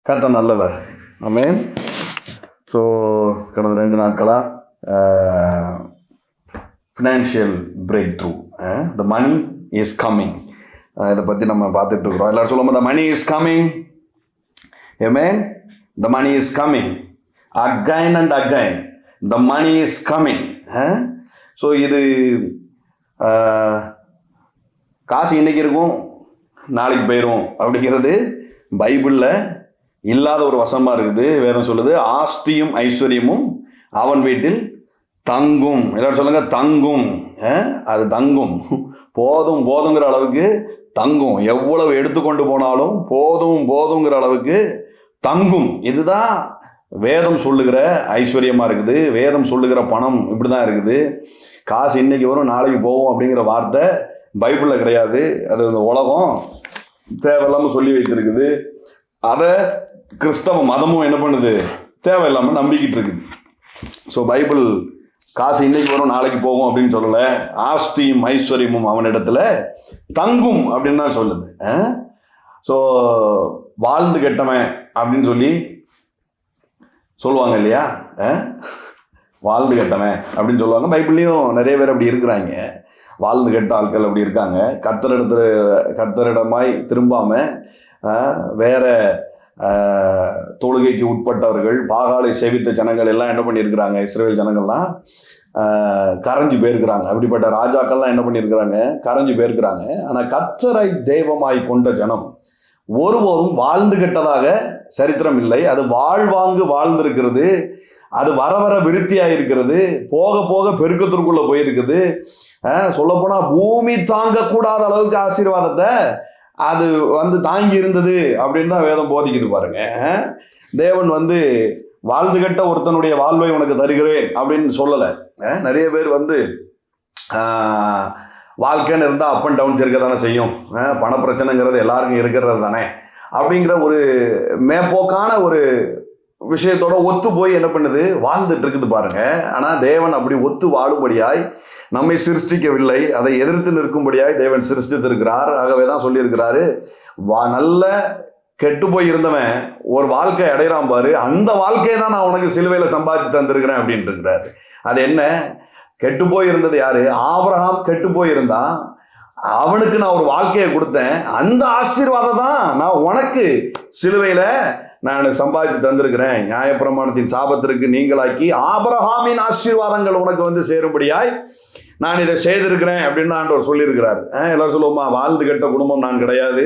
கர்த்தர் நல்லவர். ஆமென். ஸோ கடந்த 2 நாட்களாக financial breakthrough, the money is coming, இதை பற்றி நம்ம பார்த்துட்டு இருக்கிறோம். எல்லாரும் சொல்லுவோம், the money is coming. Amen. The money is coming again and again. The money is coming. So இது காசு இன்னைக்கு இருக்கும், நாளைக்கு போயிடும் அப்படிங்கிறது பைபிளில் இல்லாத ஒரு வசனமாக இருக்குது. வேதம் சொல்லுது, ஆஸ்தியும் ஐஸ்வர்யமும் அவன் வீட்டில் தங்கும். எல்லாரும் சொல்லுங்க, தங்கும். அது தங்கும், போதும் போதுங்கிற அளவுக்கு தங்கும். எவ்வளவு எடுத்துக்கொண்டு போனாலும் போதும் போதுங்கிற அளவுக்கு தங்கும். இதுதான் வேதம் சொல்லுகிற ஐஸ்வர்யமாக இருக்குது. வேதம் சொல்லுகிற பணம் இப்படி தான் இருக்குது. காசு இன்னைக்கு வரும், நாளைக்கு போகும் அப்படிங்கிற வார்த்தை பைபிளில் கிடையாது. அது இந்த உலகம் தேவையில்லாமல் சொல்லி வைத்திருக்குது. அதை கிறிஸ்தவ மதமும் என்ன பண்ணுது, தேவையில்லாமல் நம்பிக்கிட்டு இருக்குது. ஸோ பைபிள் காசு இன்னைக்கு வரும், நாளைக்கு போகும் அப்படின்னு சொல்லலை. ஆஸ்தியும் ஐஸ்வர்யமும் அவனிடத்துல தங்கும் அப்படின்னு தான் சொல்லுது. ஸோ வாழ்ந்து கெட்டவன் அப்படின்னு சொல்லுவாங்க இல்லையா, வாழ்ந்து கெட்டவன் அப்படின்னு சொல்லுவாங்க. பைபிள்லையும் நிறைய பேர் அப்படி இருக்கிறாங்க, வாழ்ந்து கெட்ட ஆட்கள் அப்படி இருக்காங்க. கர்த்தரிடமாய் திரும்பாமல் வேற தொழுகைக்கு உட்பட்டவர்கள், பாகாலை சேவித்த ஜனங்கள் எல்லாம் என்ன பண்ணியிருக்கிறாங்க, இஸ்ரவேல் ஜனங்கள்லாம் கரைஞ்சு போயிருக்கிறாங்க. அப்படிப்பட்ட ராஜாக்கள்லாம் என்ன பண்ணியிருக்கிறாங்க, கரைஞ்சு போயிருக்கிறாங்க. ஆனால் கர்த்தரை தெய்வமாய் கொண்ட ஜனம் ஒருபோதும் வாழ்ந்து கெட்டதாக சரித்திரம் இல்லை. அது வாழ்ந்திருக்கிறது. அது வர வர விருத்தியாக இருக்கிறது. போக போக பெருக்கத்திற்குள்ளே போயிருக்குது. சொல்லப்போனால் பூமி தாங்கக்கூடாத அளவுக்கு ஆசீர்வாதத்தை அது தாங்கி இருந்தது அப்படின்னு தான் வேதம் போதிக்குது பாருங்க. தேவன் வாழ்ந்து கட்ட ஒருத்தனுடைய வாழ்வை உனக்கு தருகிறேன் அப்படின்னு சொல்லலை. நிறைய பேர் வாழ்க்கைன்னு இருந்தால் அப் அண்ட் டவுன்ஸ் இருக்க தானே செய்யும். பணப்பிரச்சனைங்கிறது எல்லாருக்கும் இருக்கிறது தானே அப்படிங்கிற ஒரு மேம்போக்கான ஒரு விஷயத்தோட ஒத்து போய் என்ன பண்ணுது, வாழ்ந்துட்டு இருக்குது பாருங்க. ஆனால் தேவன் அப்படி ஒத்து வாழும்படியாய் நம்மை சிருஷ்டிக்கவில்லை, அதை எதிர்த்து நிற்கும்படியாய் தேவன் சிருஷ்டித்திருக்கிறார். ஆகவே தான் சொல்லியிருக்கிறாரு, நல்ல கெட்டு போய் இருந்தவன் ஒரு வாழ்க்கை அடைகிறான் பாரு, அந்த வாழ்க்கையை தான் நான் உனக்கு சிலுவையில் சம்பாதிச்சு தந்திருக்கிறேன் அப்படின்ட்டு இருக்கிறாரு. அது என்ன, கெட்டு போய் இருந்தது யாரு, ஆபிரகாம் கெட்டு போயிருந்தான். அவனுக்கு நான் ஒரு வாழ்க்கையை கொடுத்தேன். அந்த ஆசீர்வாதம் தான் நான் உனக்கு சிலுவையில் நான் சம்பாதிச்சு தந்திருக்கிறேன். நியாயப்பிரமாணத்தின் சாபத்திற்கு நீங்களாக்கி ஆபிரகாமின் ஆசீர்வாதங்கள் உனக்கு சேரும்படியாய் நான் இதை செய்திருக்கிறேன் அப்படின்னு ஆண்டவர் சொல்லியிருக்கிறார். எல்லாரும் சொல்லுவோமா, வாழ்ந்து கெட்ட குடும்பம் நான் கிடையாது,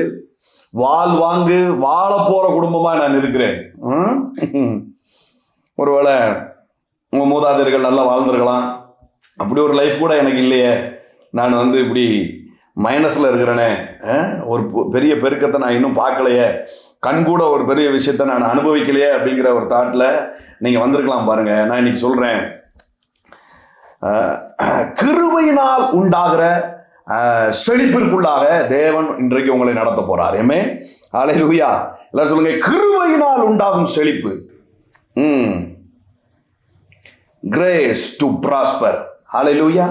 வாழ போற குடும்பமா நான் இருக்கிறேன். ஒருவேளை உங்க மூதாதையர்கள் நல்லா வாழ்ந்திருக்கலாம், அப்படி ஒரு லைஃப் கூட எனக்கு இல்லையே, நான் இப்படி மைனஸ்ல இருக்கிறேனே, ஒரு பெரிய பெருக்கத்தை நான் இன்னும் பார்க்கலையே, கண் கூட ஒரு பெரிய விஷயத்தை நான் அனுபவிக்கலையே அப்படிங்கிற ஒரு தாட்டில் நீங்கள் வந்திருக்கலாம் பாருங்க. நான் இன்னைக்கு சொல்கிறேன், கிருபையினால் உண்டாகிற செழிப்பிற்குள்ளாக தேவன் இன்றைக்கு உங்களை நடத்த போறார். ஏமே அல்லேலூயா. எல்லாரும் சொல்லுங்க, கிருபையினால் உண்டாகும் செழிப்பு. Grace to prosper. அல்லேலூயா.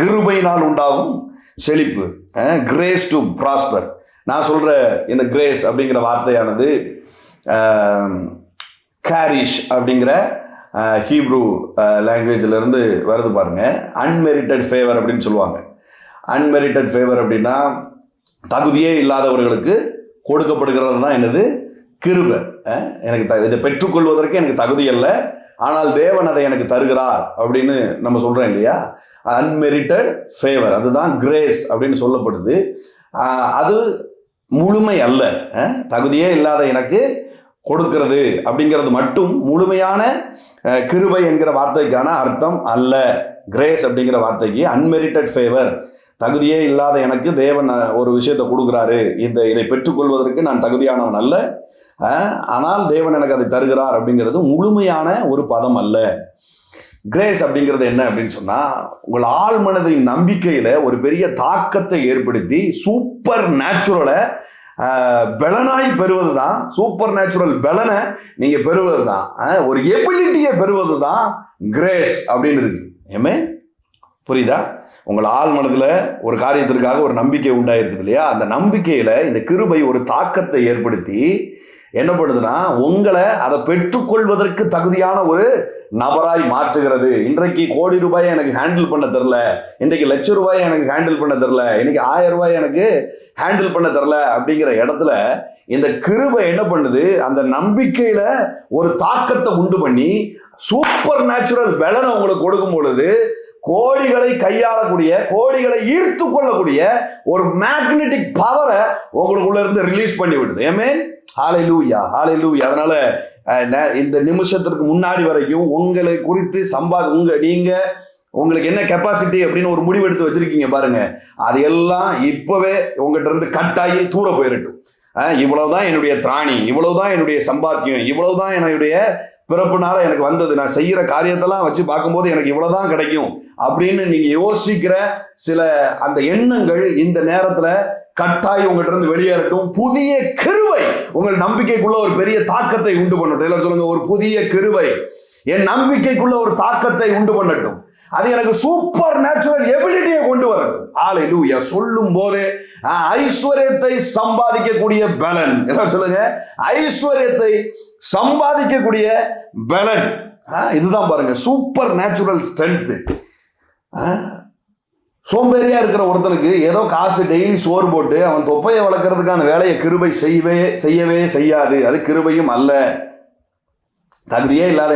கிருபையினால் உண்டாகும் செழிப்பு, கிரேஸ் டு ப்ராஸ்பர். நான் சொல்கிற இந்த கிரேஸ் அப்படிங்கிற வார்த்தையானது கேரிஷ் அப்படிங்கிற ஹீப்ரூ லாங்குவேஜிலேருந்து வருது பாருங்க. அன்மெரிட்டட் ஃபேவர் அப்படின்னு சொல்லுவாங்க. அன்மெரிட்டட் ஃபேவர் அப்படின்னா தகுதியே இல்லாதவர்களுக்கு கொடுக்கப்படுகிறது தான் என்னது, கிருபை. எனக்கு இதை பெற்றுக்கொள்வதற்கு எனக்கு தகுதி இல்லை, ஆனால் தேவன் அதை எனக்கு தருகிறார் அப்படின்னு நம்ம சொல்கிறோம் இல்லையா. அன்மெரிட்டட் ஃபேவர், அதுதான் கிரேஸ் அப்படின்னு சொல்லப்படுது. அது முழுமை அல்ல. தகுதியே இல்லாத எனக்கு கொடுக்கிறது அப்படிங்கிறது மட்டும் முழுமையான கிருபை என்கிற வார்த்தைக்கான அர்த்தம் அல்ல. கிரேஸ் அப்படிங்கிற வார்த்தைக்கு அன்மெரிட்டட் ஃபேவர், தகுதியே இல்லாத எனக்கு தேவன் ஒரு விஷயத்தை கொடுக்குறாரு, இதை பெற்றுக்கொள்வதற்கு நான் தகுதியானவன் அல்ல, ஆனால் தேவன் எனக்கு அதை தருகிறார் அப்படிங்கிறது முழுமையான ஒரு பதம் அல்ல. கிரேஸ் அப்படிங்கிறது என்ன அப்படின்னு சொன்னால், உங்கள் ஆழ் மனதின் நம்பிக்கையில் ஒரு பெரிய தாக்கத்தை ஏற்படுத்தி சூப்பர் நேச்சுரலை பலனாய் பெறுவது தான், சூப்பர் நேச்சுரல் பலனை நீங்கள் பெறுவது தான், ஒரு எபிலிட்டியை பெறுவது தான் கிரேஸ் அப்படின்னு இருக்குது. ஏமே புரியுதா? உங்கள் ஆழ் மனதில் ஒரு காரியத்திற்காக ஒரு நம்பிக்கை உண்டாயிருக்குது இல்லையா, அந்த நம்பிக்கையில் இந்த கிருபை ஒரு தாக்கத்தை ஏற்படுத்தி என்ன பண்ணுதுன்னா உங்களை அதை பெற்றுக்கொள்வதற்கு தகுதியான ஒரு நபராய் மாற்றுகிறது. இன்றைக்கு கோடி ரூபாயை எனக்கு ஹேண்டில் பண்ண தெரில, இன்றைக்கு லட்ச ரூபாயை எனக்கு ஹேண்டில் பண்ண தெரில, இன்னைக்கு 1000 ரூபாய் எனக்கு ஹேண்டில் பண்ண தெரில அப்படிங்கிற இடத்துல இந்த கிருபை என்ன பண்ணுது, அந்த நம்பிக்கையில ஒரு தாக்கத்தை உண்டு பண்ணி சூப்பர் நேச்சுரல் பலனை உங்களுக்கு கொடுக்கும் பொழுது கோடிகளை கையாளக்கூடிய, கோடிகளை ஈர்த்து கொள்ளக்கூடிய ஒரு மேக்னெட்டிக் பவரை உங்களுக்குள்ள இருந்து ரிலீஸ் பண்ணி விடுது. ஆமென், ஹல்லேலூயா, ஹல்லேலூயா. அதனால இந்த நிமிஷத்திற்கு முன்னாடி வரைக்கும் உங்களை குறித்து உங்களுக்கு என்ன கெப்பாசிட்டி அப்படின்னு ஒரு முடிவு எடுத்து வச்சிருக்கீங்க பாருங்க, அது எல்லாம் இப்பவே உங்ககிட்ட இருந்து கட்டாயி தூர போயிரட்டும். இவ்வளவுதான் என்னுடைய திராணி, இவ்வளவுதான் என்னுடைய சம்பாத்தியம், இவ்வளவுதான் என்னுடைய பிறப்புனால எனக்கு வந்தது, நான் செய்யற காரியத்தெல்லாம் வச்சு பார்க்கும்போது எனக்கு இவ்வளவுதான் கிடைக்கும் அப்படின்னு நீங்க யோசிக்கிற சில அந்த எண்ணங்கள் இந்த நேரத்துல கட்டாய் உங்ககிட்ட இருந்து வெளியேறட்டும். புதிய கிருபை உங்கள் நம்பிக்கைக்குள்ள ஒரு பெரிய தாக்கத்தை உண்டு பண்ணட்டும். எல்லாரும் சொல்லுங்க, ஒரு புதிய கிருபை என் நம்பிக்கைக்குள்ள ஒரு தாக்கத்தை உண்டு பண்ணட்டும். அது எனக்கு சூப்பர் நேச்சுரல் எபிலிட்டியை கொண்டு வரட்டும். ஹல்லேலூயா. சொல்லும் போதே ஐஸ்வர்யத்தை சம்பாதிக்கக்கூடிய பலன், எல்லாரும் சொல்லுங்க, ஐஸ்வர்யத்தை சம்பாதிக்கக்கூடிய பலன். இதுதான் பாருங்க சூப்பர் நேச்சுரல் ஸ்ட்ரென்த். சோம்பேறியா இருக்கிற ஒருத்தனுக்கு ஏதோ காசு டெய்லி சோறு போட்டு அவன் தொப்பையை வளர்க்கறதுக்கான வேலையை கிருபை செய்யவே செய்யாது. அது கிருபையும் அல்ல. தகுதியே இல்லாத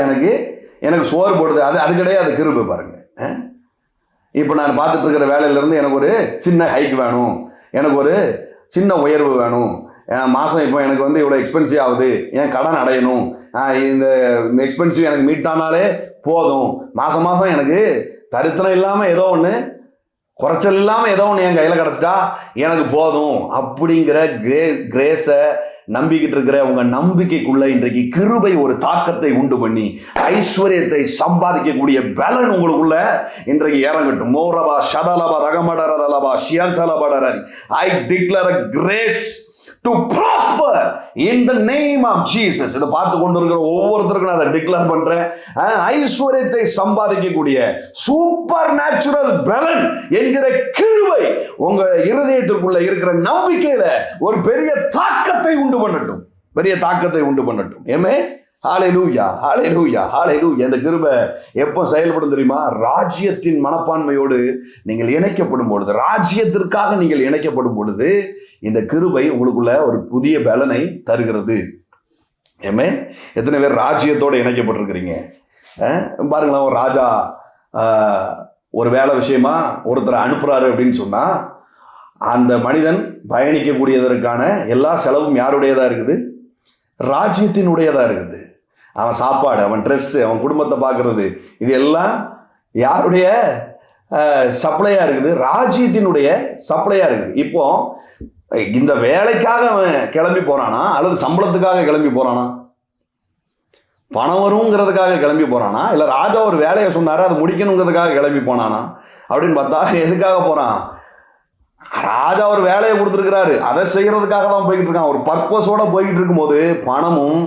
எனக்கு சோறு போடுது, அது கிடையாது கிருபை. பாருங்க, இப்போ நான் பார்த்துட்டு இருக்கிற வேலையிலேருந்து எனக்கு ஒரு சின்ன ஹைக் வேணும், எனக்கு ஒரு சின்ன உயர்வு வேணும், மாதம் இப்போ எனக்கு இவ்வளோ எக்ஸ்பென்சிவ் ஆகுது, என் கடன் அடையணும், இந்த எக்ஸ்பென்சிவ் எனக்கு மீட் ஆனாலே போதும், மாதம் எனக்கு தரித்திரம் இல்லாமல் ஏதோ ஒன்று, குறைச்சல் இல்லாமல் ஏதோ ஒன்று என் கையில் கிடச்சிட்டா எனக்கு போதும் அப்படிங்கிற கிரேஸை நம்பிக்கிட்டு இருக்கிற உங்க நம்பிக்கைக்குள்ள இன்றைக்கு கிருபை ஒரு தாக்கத்தை உண்டு பண்ணி ஐஸ்வர்யத்தை சம்பாதிக்கக்கூடிய பலன் உங்களுக்குள்ள இன்றைக்கு இறங்கட்டும். மோரபா ஷதலபா ரகமடரதலபா ஷியந்தலபடரதி. I declare a grace to prosper in the name of Jesus. இதை பார்த்து கொண்டு இருக்கிற ஒவ்வொருத்தருக்கும் நான் அதை டிக்ளேர் பண்றேன். ஐஸ்வர்யத்தை சம்பாதிக்கக்கூடிய சூப்பர் நேச்சுரல் பலன் என்கிற கிருபை உங்க இருதயத்திற்குள்ள இருக்கிற நம்பிக்கையில ஒரு பெரிய தாக்கத்தை உண்டு பண்ணட்டும், பெரிய தாக்கத்தை உண்டு பண்ணட்டும். ஏமே, ஹல்லேலூயா, ஹல்லேலூயா, ஹல்லேலூயா. இந்த கிருபை எப்போ செயல்படும் தெரியுமா? ராஜ்யத்தின் மனப்பான்மையோடு நீங்கள் இணைக்கப்படும் பொழுது, ராஜ்யத்திற்காக நீங்கள் இணைக்கப்படும் பொழுது இந்த கிருபை உங்களுக்குள்ள ஒரு புதிய பலனை தருகிறது. ஏமே, எத்தனை பேர் ராஜ்யத்தோடு இணைக்கப்பட்டிருக்கிறீங்க? பாருங்களேன், ஒரு ராஜா ஒரு வேலை விஷயமா ஒருத்தரை அனுப்புறாரு அப்படின்னு சொன்னா அந்த மனிதன் பயணிக்கக்கூடியதற்கான எல்லா செலவும் யாருடையதா இருக்குது? ராஜ்யத்தினுடையதா இருக்குது. அவன் சாப்பாடு, அவன் ட்ரெஸ்ஸு, அவன் குடும்பத்தை பார்க்கறது, இது எல்லாம் யாருடைய சப்ளையா இருக்குது? ராஜ்யத்தினுடைய சப்ளையா இருக்குது. இப்போ இந்த வேலைக்காக அவன் கிளம்பி போறானா அல்லது சம்பளத்துக்காக கிளம்பி போறானா? பணம் வருங்கிறதுக்காக கிளம்பி போறானா இல்ல ராஜா ஒரு வேலையை சொன்னாரு அதை முடிக்கணுங்கிறதுக்காக கிளம்பி போனானா அப்படின்னு பார்த்தா எதுக்காக போறான்? ராஜா ஒரு வேலையை கொடுத்துருக்கிறாரு, அதை செய்யறதுக்காக தான் போய்கிட்டு இருக்கான். ஒரு பர்பஸோட போய்கிட்டு இருக்கும்போது பணமும்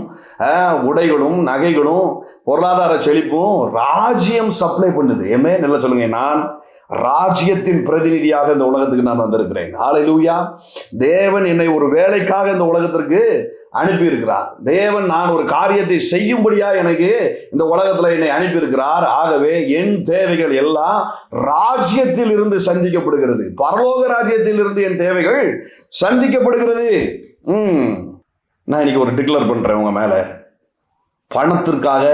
உடைகளும் நகைகளும் பொருளாதார செழிப்பும் ராஜ்யம் சப்ளை பண்ணுது. ஏமே, நல்லா சொல்லுங்க, நான் ராஜ்யத்தின் பிரதிநிதியாக இந்த உலகத்துக்கு நான் வந்திருக்கிறேன். ஹல்லேலூயா. தேவன் என்னை ஒரு வேலைக்காக இந்த உலகத்திற்கு அனுப்பி இருக்கிறார். தேவன் நான் ஒரு காரியத்தை செய்யும்படியா எனக்கு இந்த உலகத்துல என்னை அனுப்பி இருக்கிறார். ஆகவே என் தேவைகள் எல்லாம் ராஜ்யத்தில் இருந்து சந்திக்கப்படுகிறது, பரலோக ராஜ்யத்தில் இருந்து என் தேவைகள் சந்திக்கப்படுகிறது. நான் இன்னைக்கு ஒரு டிக்ளேர் பண்றேன் உங்க மேல, பணத்திற்காக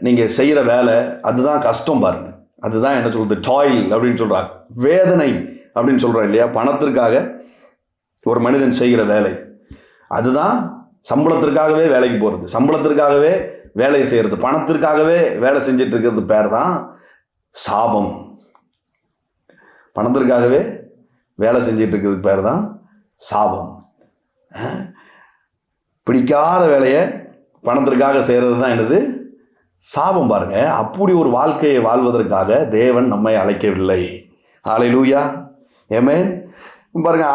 நீங்க செய்யற வேலை அதுதான் கஷ்டம். பாருங்க, அதுதான் என்ன சொல்றது, டாயில் அப்படின்னு சொல்றாங்க, வேதனை அப்படின்னு சொல்றாங்க இல்லையா? பணத்திற்காக ஒரு மனிதன் செய்கிற வேலை அதுதான் சம்பளத்திற்காகவே வேலைக்கு போகிறது, சம்பளத்திற்காகவே வேலையை செய்கிறது, பணத்திற்காகவே வேலை செஞ்சுட்டு இருக்கிறது பேர் தான் சாபம். பணத்திற்காகவே வேலை செஞ்சிட்டு இருக்கிறது பேர் தான் சாபம். பிடிக்காத வேலையை பணத்திற்காக செய்கிறது தான் என்னது? சாபம். பாருங்க, அப்படி ஒரு வாழ்க்கையை வாழ்வதற்காக தேவன் நம்மை அழைக்கவில்லை. ஹல்லேலூயா, ஆமென். பாருங்க,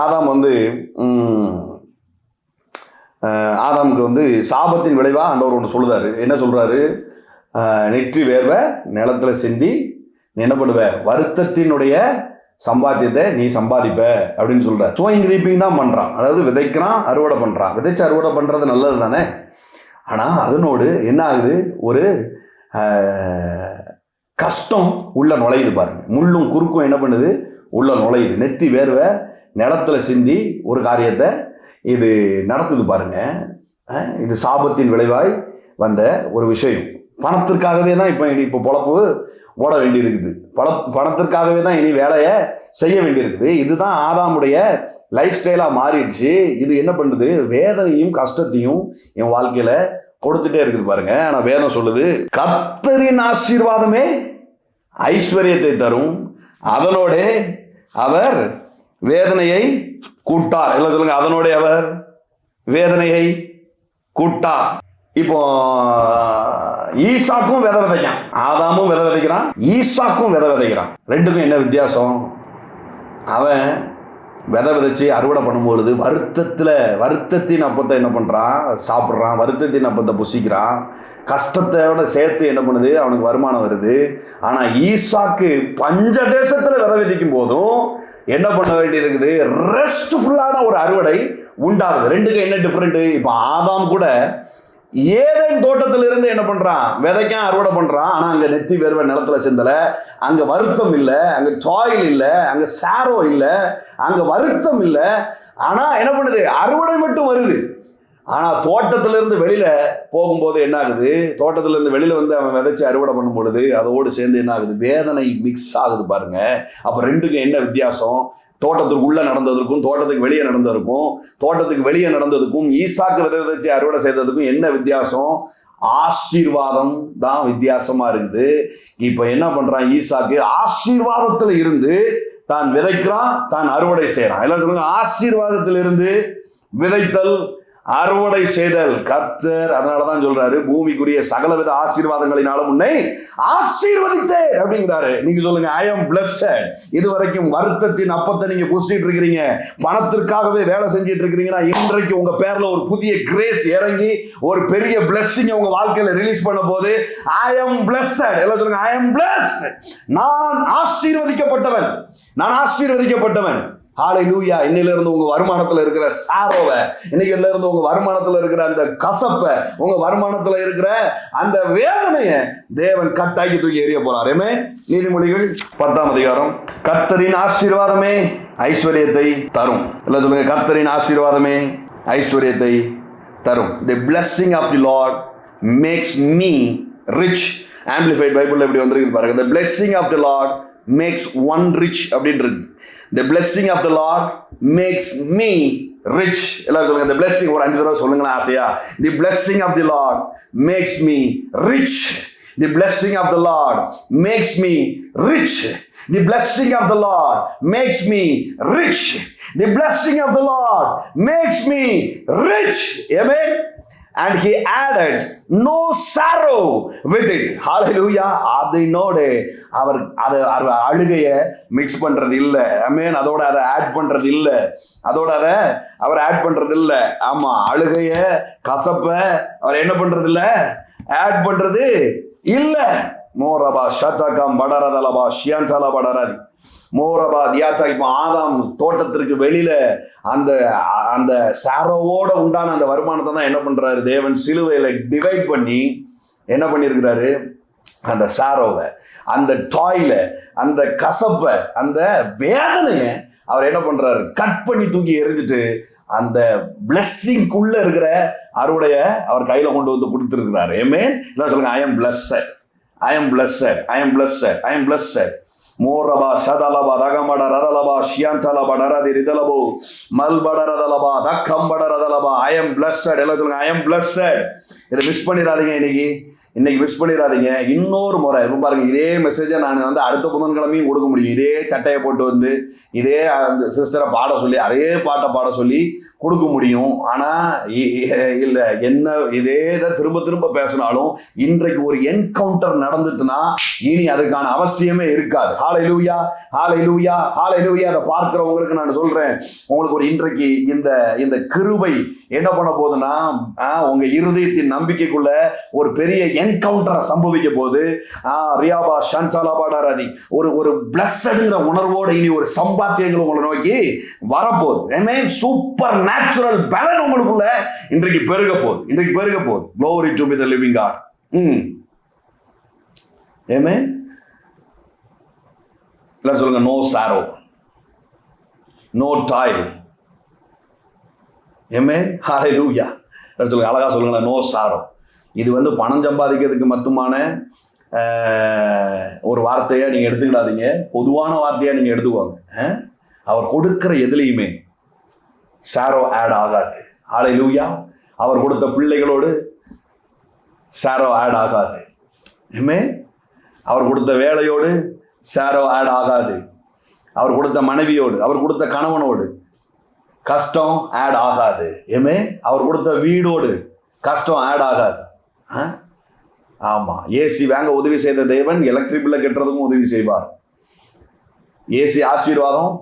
ஆதாமுக்கு சாபத்தின் விளைவா ஆண்டவர் ஒன்று சொல்லுதாரு. என்ன சொல்றாரு? நெற்றி வேர்வை நிலத்துல சிந்தி என்ன பண்ணுவ? வருத்தத்தினுடைய சம்பாத்தியத்தை நீ சம்பாதிப்ப அப்படின்னு சொல்ற. சோயிங் ரீப்பிங் தான் பண்றான். அதாவது விதைக்கிறான், அறுவடை பண்றான். விதைச்சு அறுவடை பண்றது நல்லது தானே. ஆனா அதனோடு என்ன ஆகுது, ஒரு கஷ்டம் உள்ள நுழையுது பாருங்க. முள்ளும் குறுக்கும் என்ன பண்ணுது, உள்ள நுழையுது. நெத்தி வேர்வை நிலத்துல சிந்தி ஒரு காரியத்தை இது நடத்துது பாருங்க. இது சாபத்தின் விளைவாய் வந்த ஒரு விஷயம். பணத்திற்காகவே தான் இப்போ பொழப்பு ஓட வேண்டியிருக்குது. பணத்திற்காகவே தான் இனி வேலையை செய்ய வேண்டியிருக்குது. இதுதான் ஆதாமுடைய லைஃப் ஸ்டைலாக மாறிடுச்சு. இது என்ன பண்ணுது, வேதனையும் கஷ்டத்தையும் என் வாழ்க்கையில் கொடுத்துட்டே இருக்குது பாருங்க. ஆனால் வேதம் சொல்லுது, கர்த்தரின் ஆசீர்வாதமே ஐஸ்வர்யத்தை தரும், அதனோட அவர் வேதனையை கூட்டார். எல்லாம் சொல்லுங்க, அதனோட அவர் வேதனையை கூட்டார். இப்போ ஈசாக்கும் விதை விதைக்கிறான், ஆதாமும் விதை விதைக்கிறான், ஈசாக்கும் விதை விதைக்கிறான். ரெண்டுக்கும் என்ன வித்தியாசம்? அவன் விதை விதைச்சு அறுவடை பண்ணும்பொழுது வருத்தத்தின் அப்பத்தை என்ன பண்ணுறான், சாப்பிட்றான், வருத்தத்தின் அப்பத்தை புசிக்கிறான். கஷ்டத்தோட சேர்த்து என்ன பண்ணுது, அவனுக்கு வருமானம் வருது. ஆனால் ஈசாக்கு பஞ்ச தேசத்தில் விதை விதைக்கும் போதும் என்ன பண்ண வேண்டியது இருக்குது, ரெஸ்ட்ஃபுல்லான ஒரு அறுவடை உண்டாகுது. ரெண்டுக்கும் என்ன டிஃப்ரெண்ட்? இப்போ ஆதாம் கூட ஏதேன் தோட்டத்தில் இருந்து என்ன பண்றான், விதைக்கான் அறுவடை பண்றான். ஆனா அங்க நெத்தி வேர்வை நிலத்துல சிந்தல, அங்க வருத்தம் இல்லை, அங்க டாயில் இல்லை, அங்க சாரோ இல்லை, அங்க வருத்தம் இல்லை. ஆனா என்ன பண்ணுது, அறுவடை மட்டும் வருது. ஆனா தோட்டத்துல இருந்து வெளியில போகும்போது என்ன ஆகுது, தோட்டத்துல இருந்து வெளியில வந்து அவன் விதைச்சு அறுவடை பண்ணும் பொழுது அதோடு சேர்ந்து என்ன ஆகுது, வேதனை மிக்ஸ் ஆகுது பாருங்க. அப்ப ரெண்டுக்கும் என்ன வித்தியாசம்? தோட்டத்துக்கு உள்ள நடந்ததற்கும் தோட்டத்துக்கு வெளியே நடந்ததுக்கும், தோட்டத்துக்கு வெளியே நடந்ததுக்கும் ஈசாக்கு விதை விதைச்சு அறுவடை செய்ததுக்கும் என்ன வித்தியாசம்? ஆசீர்வாதம் தான் வித்தியாசமா இருக்குது. இப்ப என்ன பண்றான், ஈசாக்கு ஆசீர்வாதத்துல இருந்து தான் விதைக்கிறான், தான் அறுவடை செய்யறான். எல்லாம் சொல்லுங்க, ஆசீர்வாதத்தில் இருந்து விதைத்தல், அறுவடை செய்தல். கர்த்தர் அதனாலதான் சொல்றாரு, பூமிக்குரிய சகலவித ஆசீர்வாதங்களினாலும் உன்னை ஆசீர்வதித்தேன் அப்படிங்கிறாரு. நீங்க சொல்லுங்க, ஐ அம் பிளஸ்ட். இதுவரைக்கும் வருத்தத்தின் அப்பத்தை நீங்க புசிச்சிட்டு இருக்கிறீங்க, பணத்திற்காகவே வேலை செஞ்சிட்டு இருக்கிறீங்கன்னா, இன்றைக்கு உங்க பேர்ல ஒரு புதிய கிரேஸ் இறங்கி ஒரு பெரிய பிளஸ்ஸிங் உங்க வாழ்க்கையில ரிலீஸ் பண்ண போது, ஐ அம் பிளஸ்ட். எல்லாம் சொல்லுங்க, ஐ அம் பிளஸ்ட். நான் ஆசீர்வதிக்கப்பட்டவன், நான் ஆசீர்வதிக்கப்பட்டவன். ஹல்லேலூயா. இன்னையிலிருந்து உங்க வருமானத்துல இருக்கிற சாரோவை, இன்னைக்குல இருந்து உங்க வருமானத்துல இருக்கிற அந்த கசப்பை, உங்க வருமானத்துல இருக்கிற அந்த வேதனையை தேவன் கட்டாக்கி தூக்கி எறிய போறார். நீதிமொழிகள் 10ஆம் அதிகாரம். கர்த்தரின் ஆசீர்வாதமே ஐஸ்வர்யத்தை தரும். எல்லாம் சொல்லுங்க, கர்த்தரின் ஆசீர்வாதமே ஐஸ்வர்யத்தை தரும். The blessing of the Lord makes me rich. Amplified பைபிள்ல இப்படி வந்திருக்கு பாருங்க. The blessing of the Lord makes one rich அப்படின்றது. The blessing of the Lord makes me rich. எல்லாரும் சொல்லுங்க, the blessing ஒரு 5 தடவை சொல்லுங்களா ஆசையா. The blessing of the Lord makes me rich. The blessing of the Lord makes me rich. The blessing of the Lord makes me rich. The blessing of the Lord makes me rich. Amen. And he added no sorrow with it. Hallelujah. அதனோடு அவர் அழுகைய mix பண்றது இல்ல. ஆமென். அதோட அதை add பண்றது இல்ல. அதோட அதை அவர் add பண்றது இல்ல. ஆமா, அழுகைய கசப்ப அவர் என்ன பண்றது இல்ல, ஆட் பண்றது இல்ல. மோரபா ஷதகம் படரதலபா ஷியான்தல படரதி மோரபா தியாத்தா. இப்போ ஆதாம் தோட்டத்திற்கு வெளியில அந்த அந்த சாரோவோட உண்டான அந்த வருமானத்தை தான் என்ன பண்றாரு, தேவன் சிலுவையில டிவைட் பண்ணி என்ன பண்ணியிருக்கிறாரு, அந்த சாரோவை, அந்த டாயில, அந்த கசப்பை, அந்த வேதனையை அவர் என்ன பண்றாரு, கட் பண்ணி தூக்கி எரிஞ்சிட்டு அந்த பிளெஸ்ஸிங்குள்ள இருக்கிற அறுவடைய அவர் கையில கொண்டு வந்து கொடுத்துருக்கிறாரு. ஆமென். என்ன சொல்லுங்க, ஐ அம் blessed. I am blessed. I am blessed. I am blessed. Moraba Shadalaba Dagamada Radalaba Shiantalaba Daradi Ridalabo Malbada Radalaba Dakambada Radalaba. I am blessed. I am blessed. இதை மிஸ் பண்ணிடாதீங்க. இன்னைக்கு மிஸ் பண்ணிடாதீங்க. இன்னொரு முறை இப்போ பாருங்க, இதே மெசேஜை நான் வந்து அடுத்த புதன்கிழமையும் கொடுக்க முடியும். இதே சட்டையை போட்டு வந்து இதே சிஸ்டரை பாட சொல்லி அதே பாட்டை பாட சொல்லி கொடுக்க முடியும். ஆனால் இல்லை, என்ன இதே தான் திரும்ப திரும்ப பேசினாலும் இன்றைக்கு ஒரு என்கவுண்டர் நடந்துட்டுனா இனி அதுக்கான அவசியமே இருக்காது. ஹல்லேலூயா, ஹல்லேலூயா, ஹல்லேலூயா. அதை பார்க்கிறவங்களுக்கு நான் சொல்றேன், உங்களுக்கு ஒரு இன்றைக்கு இந்த கிருபை என்ன பண்ண போகுதுன்னா, உங்க இருதயத்தின் நம்பிக்கைக்குள்ள ஒரு பெரிய என்கவுண்டரை சம்பவிக்க போது ரியாபா ஷான்சாலாபாடாராதி ஒரு பிளஸ்டுங்கிற உணர்வோடு இனி ஒரு சம்பாத்தியங்கள் உங்களை நோக்கி வரப்போகுது. சூப்பர் நேச்சுரல் பலன் உங்களுக்குள்ள இன்றைக்கு பெருக போகுது. Glory to be the living God. Amen. எல்லாரும் சொல்லுங்க, no sorrow, no toil. Amen. Hallelujah. சொல்லுங்க, அழகா சொல்லுங்க, நோ சாரோ. இது பணம் சம்பாதிக்கிறதுக்கு மட்டுமான ஒரு வார்த்தையா நீங்க எடுத்துக்கிடாதீங்க, பொதுவான வார்த்தையா நீங்க எடுத்துக்கோங்க. அவர் கொடுக்கிற எதுலையுமே சாரோ ஆட் ஆகாது. ஹல்லேலூயா. அவர் கொடுத்த பிள்ளைகளோடு சாரோ ஆட் ஆகாது. Amen. அவர் கொடுத்த வேலையோடு சாரோ ஆட் ஆகாது. அவர் கொடுத்த மனைவியோடு, அவர் கொடுத்த கணவனோடு கஷ்டம் ஆட் ஆகாது. அவர் கொடுத்த வீடோடு கஷ்டம் ஆட் ஆகாது. ஆமா, ஏசி வாங்க உதவி செய்த தேவன் எலக்ட்ரிக் பில்லை கட்டுறதுக்கும் உதவி செய்வார். ஏசி ஆசீர்வாதம்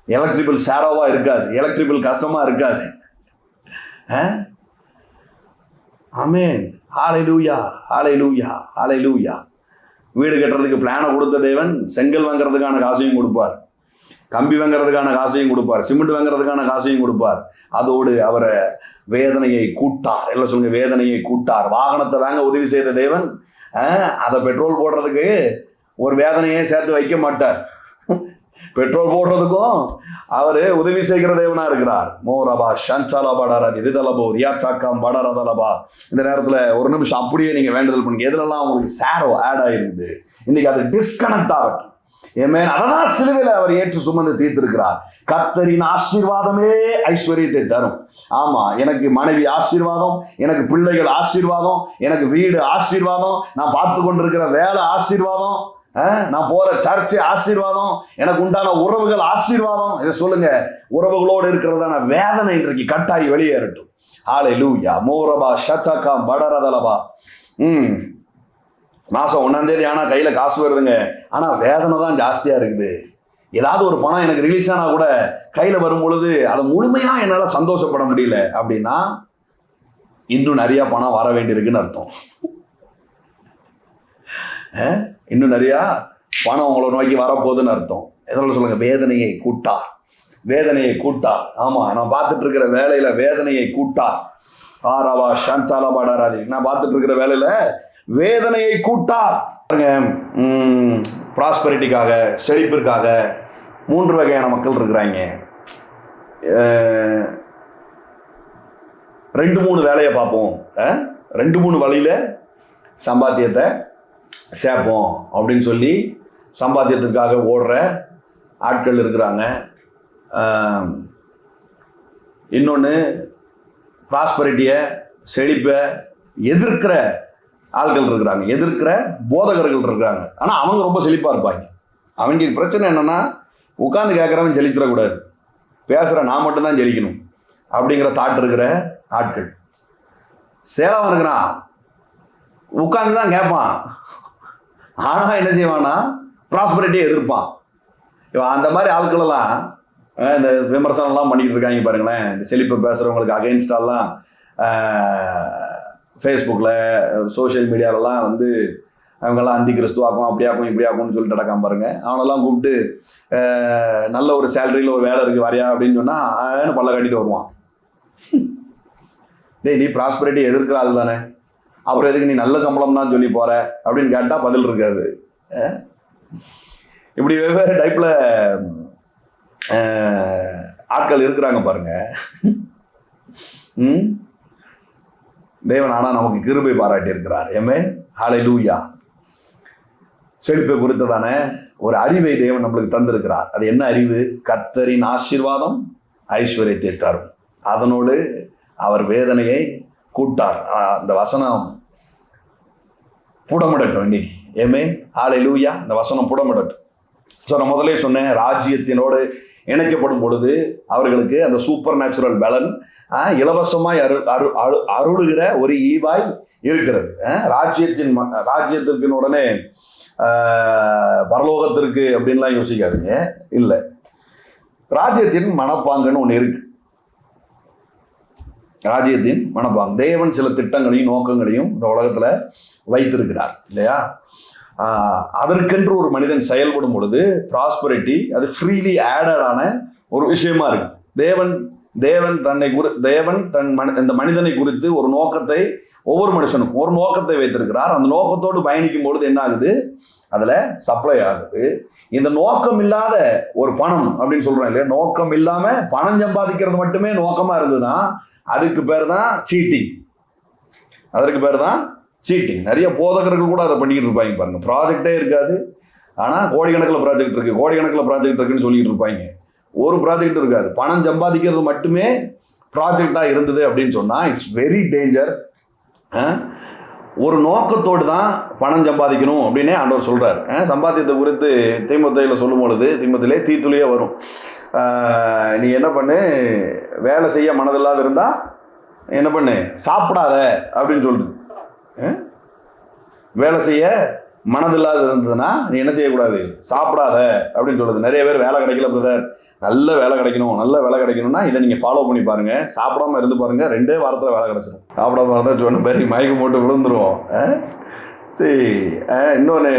எலக்ட்ரிக் பில் சாரோவா இருக்காது, எலக்ட்ரிக் பில் கஷ்டமா இருக்காது. ஆமென். ஹல்லேலூயா, ஹல்லேலூயா, ஹல்லேலூயா. வீடு கட்டுறதுக்கு பிளானை கொடுத்த தேவன் செங்கல் வாங்குறதுக்கான காசையும் கொடுப்பார், கம்பி வாங்குறதுக்கான காசையும் கொடுப்பார், சிமெண்ட் வாங்குறதுக்கான காசையும் கொடுப்பார். அதோடு அவரை வேதனையை கூட்டார். எல்லாம் சொல்லுங்க, வேதனையை கூட்டார். வாகனத்தை வாங்க உதவி செய்த தேவன் அதை பெட்ரோல் போடுறதுக்கு ஒரு வேதனையை சேர்த்து வைக்க மாட்டார். பெட்ரோல் போடுறதுக்கும் அவர் உதவி செய்கிற தேவனா இருக்கிறார். மோரபா ஷன்சாலா பாடாராதி ரிதலபோ ரியாத்தாக்காம் பாடாரதலபா. இந்த நேரத்தில் ஒரு நிமிஷம் அப்படியே நீங்க வேண்டுதல் பண்ணுங்க. எதுலலாம் உங்களுக்கு சாரோ ஆட் ஆயிருக்குது, இன்னைக்கு அது டிஸ்கனெக்ட் ஆகட்டும். அததான் சிலுவையில் அவர் ஏற்று சுமந்து தீர்த்திருக்கிறார். கர்த்தரின் ஆசீர்வாதமே ஐஸ்வர்யத்தை தரும். ஆமா, எனக்கு மனைவி ஆசீர்வாதம், எனக்கு பிள்ளைகள் ஆசீர்வாதம், எனக்கு வீடு ஆசீர்வாதம், நான் பார்த்து கொண்டிருக்கிற வேலை ஆசீர்வாதம், நான் போற சர்ச்சை ஆசீர்வாதம், எனக்கு உண்டான உறவுகள் ஆசீர்வாதம். இதை சொல்லுங்க, உறவுகளோடு இருக்கிறதான வேதனை இன்றைக்கு கட்டாயி வெளியேறட்டும். ஹல்லேலூயா. மோரபா ஷத்தகாம் படரதலபா. மாசம் 1ஆம் தேதி ஆனா கையில காசு வருதுங்க, ஆனா வேதனை தான் ஜாஸ்தியா இருக்குது. ஏதாவது ஒரு பணம் எனக்கு ரிலீஸ் ஆனா கூட கையில வரும் பொழுது அதை முழுமையா என்னால சந்தோஷப்பட முடியல அப்படின்னா இன்னும் நிறைய பணம் வர வேண்டியிருக்குன்னு அர்த்தம். இன்னும் நிறைய பணம் உங்களை நோக்கி வரப்போகுதுன்னு அர்த்தம். எதனால சொல்லுங்க, வேதனையை கூட்டார், வேதனையை கூட்டார். ஆமா, நான் பார்த்துட்டு இருக்கிற வேலையில வேதனையை கூட்டார். ஆராவா ஷான்சாலா பாடாராதி. நான் பார்த்துட்டு இருக்கிற வேலையில வேதனையை கூட்டார். ப்ராஸ்பரிட்டிக்காக, செழிப்பிற்காக 3 வகையான மக்கள் இருக்கிறாங்க. 2-3 வேலையை பார்ப்போம், 2-3 வழியில சம்பாத்தியத்தை சேர்ப்போம் அப்படின்னு சொல்லி சம்பாத்தியத்திற்காக ஓடுற ஆட்கள் இருக்கிறாங்க. இன்னொன்று ப்ராஸ்பரிட்டியை, செழிப்பை எதிர்க்கிற ஆட்கள் இருக்கிறாங்க, எதிர்க்கிற போதகர்கள் இருக்கிறாங்க. ஆனால் அவங்க ரொம்ப செழிப்பாக இருப்பாங்க. அவங்க பிரச்சனை என்னென்னா, உட்காந்து கேட்குறவன் ஜெலிச்சிடக்கூடாது, பேசுகிற நான் மட்டும்தான் ஜெலிக்கணும் அப்படிங்கிற தாட் இருக்கிற ஆட்கள். சேலம் இருக்கிறான், உட்காந்து தான் கேட்பான், ஆனால் என்ன செய்வான்னா ப்ராஸ்பரிட்டியை எதிர்ப்பான். அந்த மாதிரி ஆட்களெல்லாம் இந்த விமர்சனம்லாம் பண்ணிக்கிட்டு இருக்காங்க பாருங்களேன். இந்த செழிப்பை பேசுகிறவங்களுக்கு அகைன்ஸ்டாலாம் ஃபேஸ்புக்கில், சோஷியல் மீடியாலெலாம் அவங்கெல்லாம் அந்தி கிறிஸ்துவாக்கும், அப்படியாக்கும், இப்படியாக்கும்னு சொல்லிட்டு நடக்காம பாருங்க. அவனெல்லாம் கூப்பிட்டு நல்ல ஒரு சேலரியில் ஒரு வேலை இருக்குது வரையா அப்படின்னு சொன்னால் பல்ல கட்டிட்டு வருவான். டேய், நீ ப்ராஸ்பரிட்டி எதிர்க்கிற ஆள் தானே, அப்புறம் எதுக்கு நீ நல்ல சம்பளம் தான் சொல்லி போற அப்படின்னு கேட்டால் பதில் இருக்காது. இப்படி வெவ்வேறு டைப்பில் ஆட்கள் இருக்கிறாங்க பாருங்க. தேவன் ஆனால் நமக்கு கிருபை பாராட்டி இருக்கிறார். ஹல்லேலூயா. செழிப்பை குறித்ததான ஒரு அறிவை தேவன் நம்மளுக்கு தந்திருக்கிறார். அது என்ன அறிவு? கர்த்தரின் ஆசீர்வாதம் ஐஸ்வர்யத்தை தரும், அதனோடு அவர் வேதனையை கூட்டார். அந்த வசனம் புடமிடட்டும் இன்னைக்கு. ஹல்லேலூயா. இந்த வசனம் புடமிடட்டும். ஸோ நான் முதலே சொன்னேன், ராஜ்யத்தினோடு இணைக்கப்படும் பொழுது அவர்களுக்கு அந்த சூப்பர் நேச்சுரல் பலன் இலவசமாய் அருளுகிற ஒரு ஈவாய் இருக்கிறது. ராஜ்யத்திற்கு உடனே பரலோகத்திற்கு அப்படின்லாம் யோசிக்காதுங்க. இல்லை, ராஜ்யத்தின் மனப்பாங்குன்னு ஒன்று இருக்கு. ராஜ்யத்தின் மனப்பாங்கு. தேவன் சில திட்டங்களையும் நோக்கங்களையும் இந்த உலகத்தில் வைத்திருக்கிறார் இல்லையா? அதற்கென்று ஒரு மனிதன் செயல்படும் பொழுது ப்ராஸ்பரிட்டி அது ஃப்ரீலி ஆடடான ஒரு விஷயமா இருக்கு. தேவன் இந்த மனிதனை குறித்து ஒரு நோக்கத்தை, ஒவ்வொரு மனுஷனுக்கும் ஒரு நோக்கத்தை வைத்திருக்கிறார். அந்த நோக்கத்தோடு பயணிக்கும் பொழுது என்ன ஆகுது? அதுல சப்ளை ஆகுது. இந்த நோக்கம் இல்லாத ஒரு பணம் அப்படின்னு சொல்றோம் இல்லையா, நோக்கம் இல்லாம பணம் சம்பாதிக்கிறது மட்டுமே நோக்கமா இருந்ததுன்னா அதுக்கு பேர் தான் சீட்டிங். அதற்கு பேர் தான் சீட்டிங். நிறைய போதகர்கள் கூட அதை பண்ணிக்கிட்டு இருப்பாங்க பாருங்க. ப்ராஜெக்டே இருக்காது, ஆனா கோடிக்கணக்கில் ப்ராஜெக்ட் இருக்குன்னு சொல்லிட்டு இருப்பாங்க. ஒரு ப்ராஜெக்ட் இருக்காது. பணம் சம்பாதிக்கிறது மட்டுமே ப்ராஜெக்டாக இருந்தது அப்படின்னு சொன்னால் இட்ஸ் வெரி டேஞ்சர். ஒரு நோக்கத்தோடு தான் பணம் சம்பாதிக்கணும் அப்படின்னே ஆண்டவர் சொல்கிறார். சம்பாத்தியத்தை குறித்து தீமோத்தேயுல சொல்லும் பொழுது, தீமோத்தேயுலே தீத்துலேயே வரும், நீ என்ன பண்ணு, வேலை செய்ய மனதில்லாத இருந்தால் என்ன பண்ணு, சாப்பிடாத அப்படின்னு சொல்லுது. வேலை செய்ய மனதில்லாத இருந்ததுன்னா நீ என்ன செய்யக்கூடாது, சாப்பிடாத அப்படின்னு சொல்லுது. நிறைய பேர் வேலை கிடைக்கல பிரதர், நல்ல வேலை கிடைக்கணும்னா இதை நீங்கள் ஃபாலோ பண்ணி பாருங்கள். சாப்பிடாம இருந்து பாருங்கள், 2 வாரத்தில் வேலை கிடைச்சிடும். சாப்பிடாம இருந்தால் சொன்ன பேர் மயக்கம் போட்டு விழுந்துருவோம். சரி, இன்னொன்று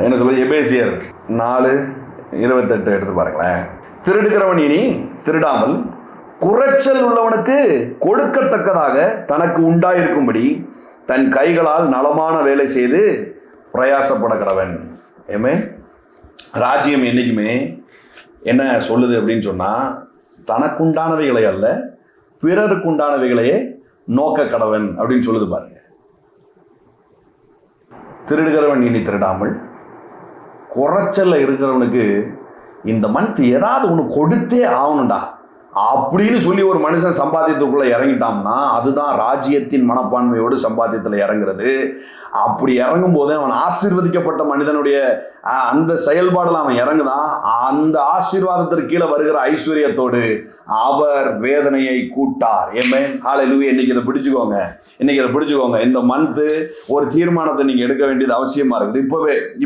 என்ன சொல்லுது, எபேசியர் 4:28 எடுத்து பாருங்களேன். திருடுகிறவன் இனி திருடாமல் குறைச்சல் உள்ளவனுக்கு கொடுக்கத்தக்கதாக தனக்கு உண்டாயிருக்கும்படி தன் கைகளால் நலமான வேலை செய்து பிரயாசப்பட கடவன். ஏமே ராஜ்யம் என்றைக்குமே என்ன சொல்லுது அப்படின்னு சொன்னால், தனக்குண்டானவைகளை அல்ல பிறருக்குண்டானவைகளையே நோக்க கடவன் அப்படின்னு சொல்லுது பாருங்க. திருடுகிறவன் இனி திருடாமல், குறைச்சல்ல இருக்கிறவனுக்கு இந்த மந்த் ஏதாவது ஒன்று கொடுத்தே ஆகணும்டா அப்படின்னு சொல்லி ஒரு மனுஷன் சம்பாத்தியத்துக்குள்ள இறங்கிட்டான்னா அதுதான் ராஜ்யத்தின் மனப்பான்மையோடு சம்பாத்தியத்தில் இறங்குறது. அப்படி இறங்கும் போது அவன் ஆசீர்வதிக்கப்பட்ட மனிதனுடைய அந்த செயல்பாடில் அவன் இறங்குதான். அந்த ஆசீர்வாதத்திற்கு கீழே வருகிற ஐஸ்வர்யத்தோடு அவர் வேதனையை கூட்டார். ஆமென், ஹல்லேலூயா. இன்னைக்கு இதை பிடிச்சுக்கோங்க. இந்த மந்த்து ஒரு தீர்மானத்தை நீங்க எடுக்க வேண்டியது அவசியமா இருக்குது.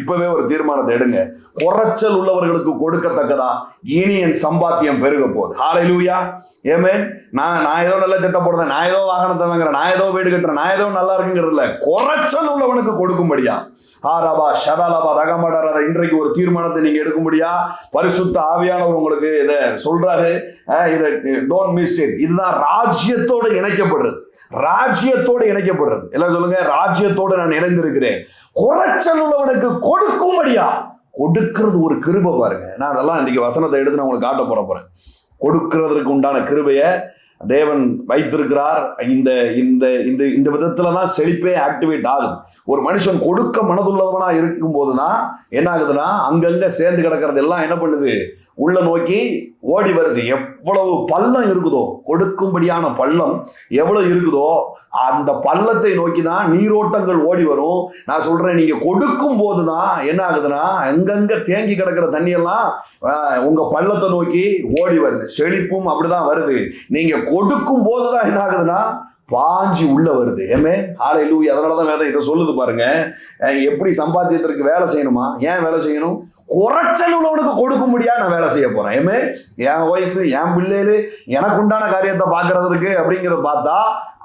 இப்பவே ஒரு தீர்மானத்தை எடுங்க. குறைச்சல் உள்ளவர்களுக்கு கொடுக்கத்தக்கதா இனி என் சம்பாத்தியம் பெருக போகுது. ஹல்லேலூயா. ஆமென். நான் ஏதோ நல்ல திட்டம் போடுறேன், நான் ஏதோ வாகனத்தை வாங்குறேன், நான் ஏதோ வீடு கட்டுறேன், நான் ஏதோ நல்லா இருக்குங்கிறது இல்லை, குறைச்சல் உள்ளவனுக்கு கொடுக்கும்படியா ஆராபா ஷதாலாபா தகமாடாரத இன்றைக்கு ஒரு தீர்மானத்தை நீங்க எடுக்கும்படியா பரிசுத்த ஆவியானவர் உங்களுக்கு இதை சொல்றாரு. இதை டோன்ட் மிஸ் இட். இதுதான் ராஜ்யத்தோடு இணைக்கப்படுறது. எல்லாரும் சொல்லுங்க, ராஜ்யத்தோடு நான் இணைந்திருக்கிறேன். குறைச்சல் உள்ளவனுக்கு கொடுக்கும்படியா. கொடுக்கிறது ஒரு கிருபை பாருங்க. நான் அதெல்லாம் இன்னைக்கு வசனத்தை எடுத்து நான் உங்களுக்கு காட்ட போறேன். கொடுக்கிறதுக்கு உண்டான கிருபையை தேவன் வைத்திருக்கிறார். இந்த விதத்துல தான் செழிப்பே ஆக்டிவேட் ஆகுது. ஒரு மனுஷன் கொடுக்க மனதுள்ளவனா இருக்கும் போதுதான் என்ன ஆகுதுன்னா, அங்கங்க சேர்ந்து கிடக்கிறது எல்லாம் என்ன பண்ணுது, உள்ள நோக்கி ஓடி வருது. எவ்வளவு பள்ளம் இருக்குதோ, கொடுக்கும்படியான பள்ளம் எவ்வளவு இருக்குதோ அந்த பள்ளத்தை நோக்கி தான் நீரோட்டங்கள் ஓடி வரும். நான் சொல்றேன், நீங்க கொடுக்கும் போதுதான் என்ன ஆகுதுன்னா, அங்கங்க தேங்கி கிடக்கிற தண்ணியெல்லாம் உங்க பள்ளத்தை நோக்கி ஓடி வருது. செழிப்பும் அப்படிதான் வருது. நீங்க கொடுக்கும் போதுதான் என்ன ஆகுதுன்னா பாஞ்சி உள்ள வருது. ஏமே ஹல்லேலூயா. அதனாலதான் வேதம் இதை சொல்லுது பாருங்க. எப்படி சம்பாத்தியத்திற்கு வேலை செய்யணுமா? ஏன் வேலை செய்யணும்? குறைச்சல் உள்ளவனுக்கு கொடுக்கும்படியா நான் வேலை செய்ய போறேன். ஏமே என் ஒய்ஃபு, என் பிள்ளைகளு எனக்கு உண்டான காரியத்தை பார்க்கறதுக்கு அப்படிங்கிறத பார்த்தா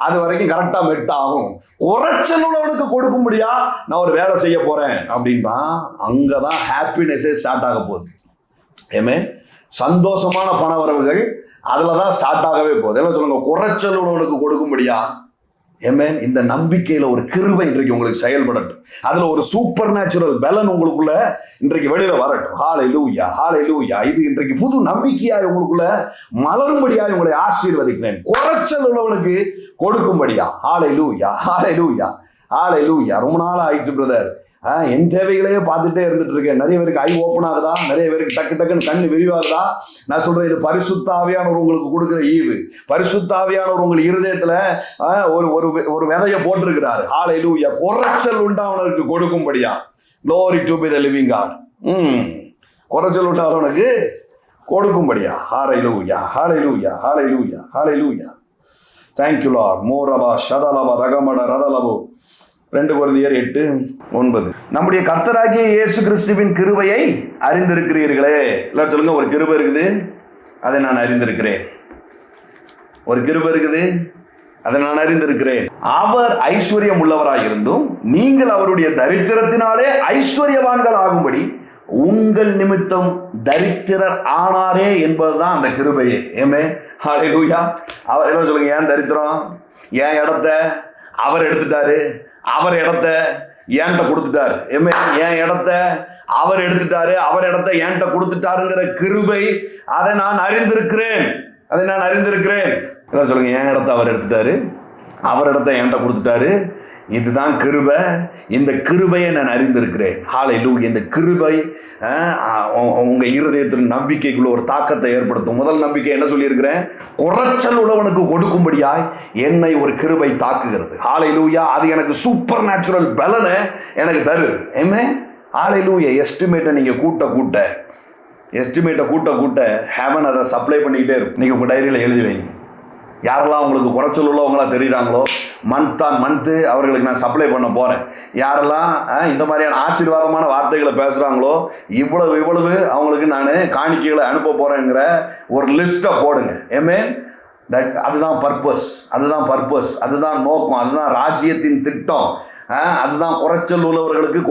அது வரைக்கும் கரெக்டா மெட் ஆகும். குறைச்சல் உள்ளவனுக்கு கொடுக்கும்படியா நான் ஒரு வேலை செய்ய போறேன் அப்படின்னா அங்கதான் ஹாப்பினஸே ஸ்டார்ட் ஆக போகுது. ஏமே சந்தோஷமான பண வரவுகள் அதுலதான் ஸ்டார்ட் ஆகவே போகுது. எல்லாம் சொல்லுங்க, குறைச்சல் உள்ளவனுக்கு கொடுக்கும்படியா. ஏமேன். இந்த நம்பிக்கையில ஒரு கிருபை இன்றைக்கு உங்களுக்கு செயல்படட்டும். அதுல ஒரு சூப்பர் நேச்சுரல் பலன் உங்களுக்குள்ள இன்றைக்கு வெளியில வரட்டும். ஹல்லேலூயா. இது இன்றைக்கு புது நம்பிக்கையாய் உங்களுக்குள்ள மலரும்படியாய் உங்களை ஆசீர்வதிக்கிறேன். குறைச்சல் உள்ளவனுக்கு கொடுக்கும்படியா. ஹல்லேலூயா. ரொம்ப நாள் ஆயிடுச்சு பிரதர், என் தேவைகளையே பார்த்துட்டே இருந்துட்டு இருக்கேன். நிறைய பேருக்கு ஐ ஓப்பன் ஆகுதா, நிறைய பேருக்கு டக்குன்னு கண்ணு விரிவாகுதா. நான் சொல்றேன், இது பரிசுத்த ஆவியானவர் உங்களுக்கு கொடுக்குற ஈவு. பரிசுத்த ஆவியானவர் உங்களுக்கு இருதயத்துல ஒரு விதைய போட்டிருக்கிறாரு. ஹல்லேலூயா. குறைச்சல் உண்டானவனுக்கு கொடுக்கும்படியா. Glory to be the living God. குறைச்சல் உண்டானவனுக்கு கொடுக்கும்படியா. ஹல்லேலூயா. Thank you Lord. மோரபா ஷதலபா தகமட ரதலபோ. 2 கொரிந்தியர் 8:9. நம்முடைய கர்த்தராகிய இயேசு கிறிஸ்துவின் கிருபையை அறிந்திருக்கிறீர்களே. எல்லாரும் சொல்லுங்க, ஒரு கிருபை இருக்குது, அதை நான் அறிந்திருக்கிறேன். ஒரு கிருபை இருக்குது, அதை நான் அறிந்திருக்கிறேன். அவர் ஐஸ்வர்யம் உள்ளவராய் இருந்தும் நீங்கள் அவருடைய தரித்திரத்தினாலே ஐஸ்வர்யவான்கள் ஆகும்படி உங்கள் நிமித்தம் தரித்திரர் ஆனாரே என்பதுதான் அந்த கிருபையே. ஏமே ஹல்லேலூயா. அவர் என்ன சொல்லுங்க, ஏன் தரித்திரம்? ஏன் இடத்த அவர் எடுத்துட்டாரு, அவர் இடத்த ஏன்ட்ட கொடுத்துட்டாரு. ஏமே என் இடத்த அவர் எடுத்துட்டாரு, அவர் இடத்த ஏன்ட்ட கொடுத்துட்டாருங்கிற கிருபை, அதை நான் அறிந்திருக்கிறேன். என்ன சொல்லுங்க, என் இடத்த அவர் எடுத்துட்டாரு, அவர் இடத்த என்கிட்ட கொடுத்துட்டாரு. இதுதான் கிருபை. இந்த கிருபையை நான் அறிந்திருக்கிறேன். ஹல்லேலூயா. இந்த கிருபை உங்க இருதயத்தின் நம்பிக்கைக்குள்ள ஒரு தாக்கத்தை ஏற்படுத்தும். முதல் நம்பிக்கை என்ன சொல்லியிருக்கிறேன்? குறைச்சல் உள்ளவனுக்கு கொடுக்கும்படியாய் என்னை ஒரு கிருபை தாக்குகிறது. ஹல்லேலூயா. அது எனக்கு சூப்பர் நேச்சுரல் பலனை எனக்கு தரு. ஆமென். ஹல்லேலூயா. எஸ்டிமேட்டை நீங்க கூட்ட ஹெவன் அதை சப்ளை பண்ணிக்கிட்டே இருக்கும். நீங்க உங்க டைரியில எழுதி வைங்க. யாரெல்லாம் உங்களுக்கு குறைச்சல் உள்ளவங்களா தெரியுறாங்களோ, மந்த்து அவர்களுக்கு நான் சப்ளை பண்ண போகிறேன். யாரெல்லாம் இந்த மாதிரியான ஆசீர்வாதமான வார்த்தைகளை பேசுகிறாங்களோ, இவ்வளவு அவங்களுக்கு நான் காணிக்கைகளை அனுப்ப போகிறேங்கிற ஒரு லிஸ்ட்டை போடுங்க. அதுதான் பர்பஸ், அதுதான் நோக்கம், அதுதான் ராஜ்யத்தின் திட்டம். அதுதான் குறைச்சல் உள்ளவர்களுக்கு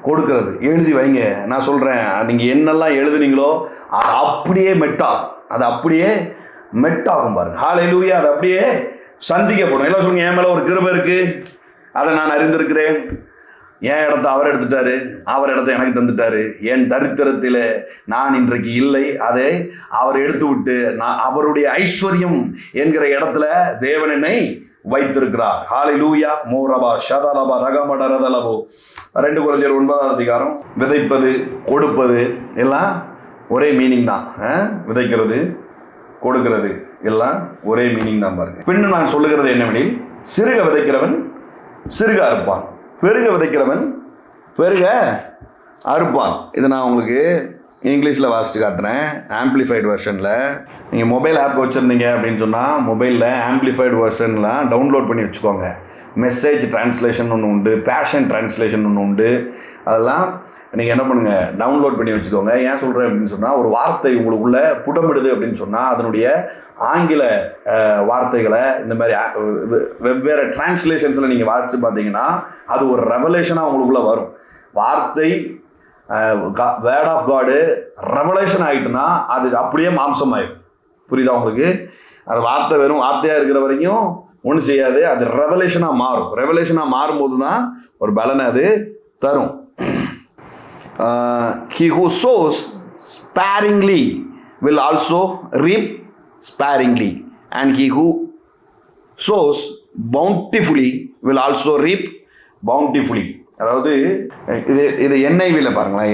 கொடுக்கிறது. எழுதி வைங்க. நான் சொல்கிறேன், நீங்கள் என்னெல்லாம் எழுதுனீங்களோ அது அப்படியே மெட்டாகும் பாருங்க. ஹல்லேலூயா. அது அப்படியே சந்திக்கப்படும். எல்லாம் சொல்லுங்க, என் மேலே ஒரு கிருபை இருக்கு, அதை நான் அறிந்திருக்கிறேன். என் இடத்த அவர் எடுத்துட்டாரு, அவர் இடத்த எனக்கு தந்துட்டாரு. என் தரித்திரத்தில் நான் இன்றைக்கு இல்லை, அதை அவர் எடுத்து விட்டு நான் அவருடைய ஐஸ்வர்யம் என்கிற இடத்துல தேவன் என்னை வைத்திருக்கிறார். ஹல்லேலூயா. மோரபா ஷதலபா ரகமட ரதலபோ. 2 கொரிந்தியர் 9ஆம் அதிகாரம். விதைப்பது கொடுப்பது எல்லாம் ஒரே மீனிங் தான். விதைக்கிறது கொடுக்கிறது எல்லாம் ஒரே மீனிங் தான் பாருங்க. பின்னு நான் சொல்லுகிறது என்னவெனில், சிறுக விதைக்கிறவன் சிறுக அறுப்பான், பெருக விதைக்கிறவன் பெருக அறுப்பான். இதை நான் உங்களுக்கு இங்கிலீஷில் வாசித்து காட்டுறேன். ஆம்பிளிஃபைடு வெர்ஷனில் நீங்கள் மொபைல் ஆப் வச்சுருந்தீங்க அப்படின்னு சொன்னால், மொபைலில் ஆம்பிளிஃபைடு வெர்ஷன்லாம் டவுன்லோட் பண்ணி வச்சுக்கோங்க. மெசேஜ் டிரான்ஸ்லேஷன் ஒன்று உண்டு, பேஷன் டிரான்ஸ்லேஷன் ஒன்று உண்டு. அதெல்லாம் நீங்கள் என்ன பண்ணுங்கள், டவுன்லோட் பண்ணி வச்சுக்கோங்க. ஏன் சொல்கிறேன் அப்படின்னு சொன்னால், ஒரு வார்த்தை உங்களுக்குள்ளே புடமிடுது அப்படின்னு சொன்னால் அதனுடைய ஆங்கில வார்த்தைகளை இந்த மாதிரி வெவ்வேறு டிரான்ஸ்லேஷன்ஸில் நீங்கள் வாசித்து பார்த்தீங்கன்னா அது ஒரு ரெவலேஷனாக உங்களுக்குள்ளே வரும். வார்த்தை வேர்ட் ஆஃப் காடு ரெவலேஷன் ஆகிட்டுனா அது அப்படியே மாம்சம் ஆகிடும். புரியுதா உங்களுக்கு? அது வார்த்தை வெறும் வார்த்தையாக இருக்கிற வரைக்கும் ஒன்றும் செய்யாது. அது ரெவலேஷனாக மாறும்போது தான் ஒரு பலனை அது தரும். He who sows sparingly will also reap sparingly, and he who sows bountifully will also reap bountifully. அதாவது இது NIV-ல பாருங்களேன்.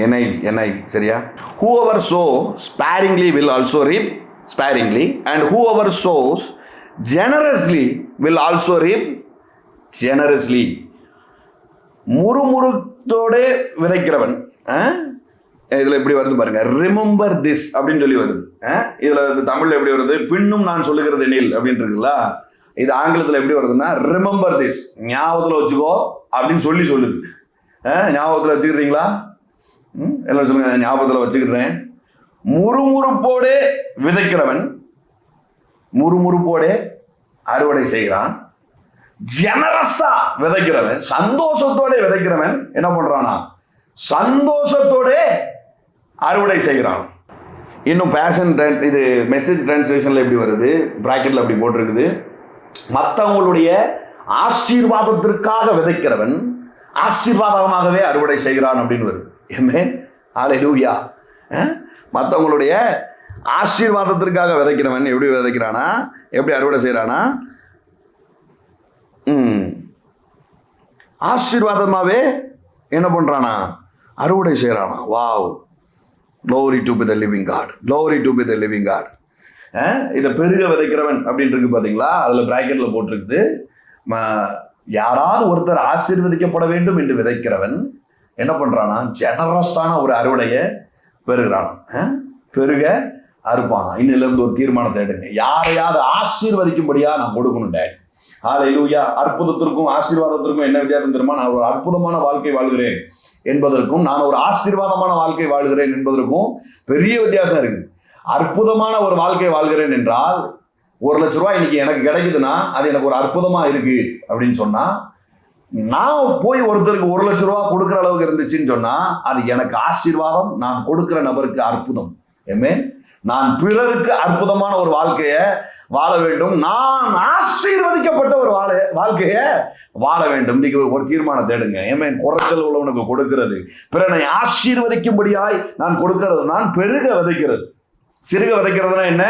NIV சரியா? Whoever sows sparingly will also reap sparingly, and whoever sows generously will also reap generously. முறுமுறுத்தோட விதைக்கிறவன், இதில் எப்படி வருது பாருங்க, remember this அப்படின்னு சொல்லி வருது. இதில் தமிழில் எப்படி வருது, பின்னும் நான் சொல்லுகிறது எனில் அப்படின்னு இருக்குல்ல. இது ஆங்கிலத்தில் எப்படி வருதுன்னா, ரிமெம்பர் திஸ், ஞாபகத்தில் வச்சுக்கோ அப்படின்னு சொல்லுது. ஞாபகத்தில் வச்சுக்கிறீங்களா? எல்லாம் சொல்லுங்க, ஞாபகத்தில் வச்சுக்கிறேன். முறுமுறுப்போடு விதைக்கிறவன் முறுமுறுப்போடு அறுவடை செய்கிறான். ஜெனரஸா விதைக்கிறவன், சந்தோஷத்தோட விதைக்கிறவன் என்ன பண்றானா, சந்தோஷத்தோட அறுவடை செய்கிறான். இன்னும் பேஷன் இது மெசேஜ் டிரான்ஸ்லேஷன்ல எப்படி வருது, பிராக்கெட்ல அப்படி போட்டிருக்குது, மற்றவங்களுடைய ஆசீர்வாதத்திற்காக விதைக்கிறவன் ஆசீர்வாதமாகவே அறுவடை செய்கிறான் அப்படின்னு வருது. ஆமென். ஹல்லேலூயா. மற்றவங்களுடைய ஆசீர்வாதத்திற்காக விதைக்கிறவன் எப்படி விதைக்கிறானா, எப்படி அறுவடை செய்கிறானா, ஆசீர்வாதமாகவே என்ன பண்ணுறானா, அறுவடை செய்கிறானா. Wow, glory to be the living God, glory to be the living God. இதை பெருக விதைக்கிறவன் அப்படின்னு இருக்கு பார்த்தீங்களா, அதில் பிராக்கெட்டில் போட்டிருக்குது, யாராவது ஒருத்தர் ஆசீர்வதிக்கப்பட வேண்டும் என்று விதைக்கிறவன் என்ன பண்ணுறானா, ஜெனரஸான ஒரு அறுவடையை பெறுகிறானா, பெருக அறுப்பானா. இன்னிலிருந்து ஒரு தீர்மானத்தை எடுங்க, யாரையாவது ஆசீர்வதிக்கும்படியாக நான் கொடுக்கணும் டேடி. ஹல்லேலூயா. அற்புதத்திற்கும் ஆசீர்வாதத்திற்கும் என்ன வித்தியாசம் தெரியுமா? நான் ஒரு அற்புதமான வாழ்க்கை வாழ்கிறேன் என்பதற்கும் நான் ஒரு ஆசீர்வாதமான வாழ்க்கை வாழ்கிறேன் என்பதற்கும் பெரிய வித்தியாசம் இருக்குது. அற்புதமான ஒரு வாழ்க்கை வாழ்கிறேன் என்றால் 1,00,000 இன்னைக்கு எனக்கு கிடைக்குதுன்னா அது எனக்கு ஒரு அற்புதமா இருக்கு அப்படின்னு சொன்னா, நான் போய் ஒருத்தருக்கு 1,00,000 கொடுக்குற அளவுக்கு இருந்துச்சுன்னு சொன்னா அது எனக்கு ஆசீர்வாதம், நான் கொடுக்கிற நபருக்கு அற்புதம். ஆமென். நான் பிறருக்கு அற்புதமான ஒரு வாழ்க்கையை வாழ வேண்டும், நான் ஆசீர்வதிக்கப்பட்ட ஒரு வாழ்க்கையை வாழ வேண்டும். இன்னைக்கு ஒரு தீர்மானத்தை எடுங்க. ஆமென். குறைச்சல் உள்ளவனுக்கு கொடுக்கிறது, பிறனை ஆசீர்வதிக்கும்படியாய் நான் கொடுக்கிறது, நான் பெருக விதைக்கிறது. சிறுக விதைக்கிறதுனா என்ன?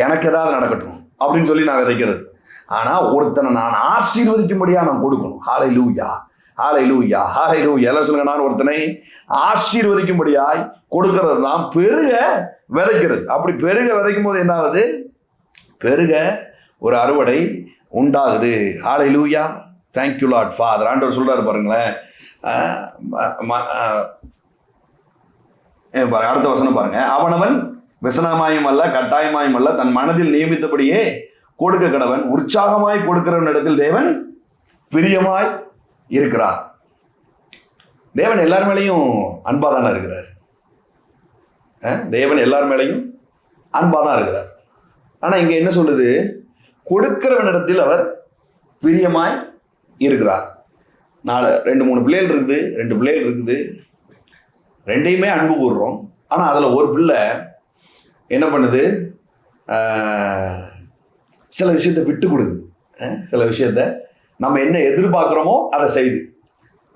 எனக்கு ஏதாவது நடக்கட்டும் அப்படின்னு சொல்லி நான் விதைக்கிறது. ஆனா ஒருத்தனை நான் ஆசீர்வதிக்கும்படியா நான் கொடுக்கணும். ஹல்லேலூயா, ஹல்லேலூயா, ஹல்லேலூயா. எல்லாம் சொல்லுங்க, நான் ஒருத்தனை ஆசீர்வதிக்கும்படியாய் கொடுக்கிறது தான் பெருக விதைக்கிறது. அப்படி பெருக விதைக்கும் போது என்ன ஆகுது? பெருக ஒரு அறுவடை உண்டாகுது. ஹல்லேலூயா, தேங்க் யூ லார்ட் ஃபாதர். ஆண்டவர் சொல்றாரு பாருங்களேன், அடுத்த வசனம் பாருங்க. அவனவன் விசனமாயும் அல்ல கட்டாயமாயும் அல்ல, தன் மனதில் நியமித்தபடியே கொடுக்க கடவன். உற்சாகமாய் கொடுக்கிறவன் இடத்தில் தேவன் பிரியமாய் இருக்கிறார். தேவன் எல்லார் மேலையும் அன்பா தானே இருக்கிறார். தேவன் எல்லார் மேலையும் அன்பா தான் இருக்கிறார். ஆனா இங்க என்ன சொல்லுது? கொடுக்கிறவனிடத்தில் அவர் பிரியமாய் இருக்கிறார். 2-3 பிள்ளைகள் இருக்குது, 2 பிள்ளைகள் இருக்குது, ரெண்டையுமே அன்பு கூறுறோம். ஆனா அதுல ஒரு பிள்ளை என்ன பண்ணுது? சில விஷயத்தை விட்டு கொடுக்குது. சில விஷயத்த நம்ம என்ன எதிர்பார்க்குறோமோ அதை செய்து,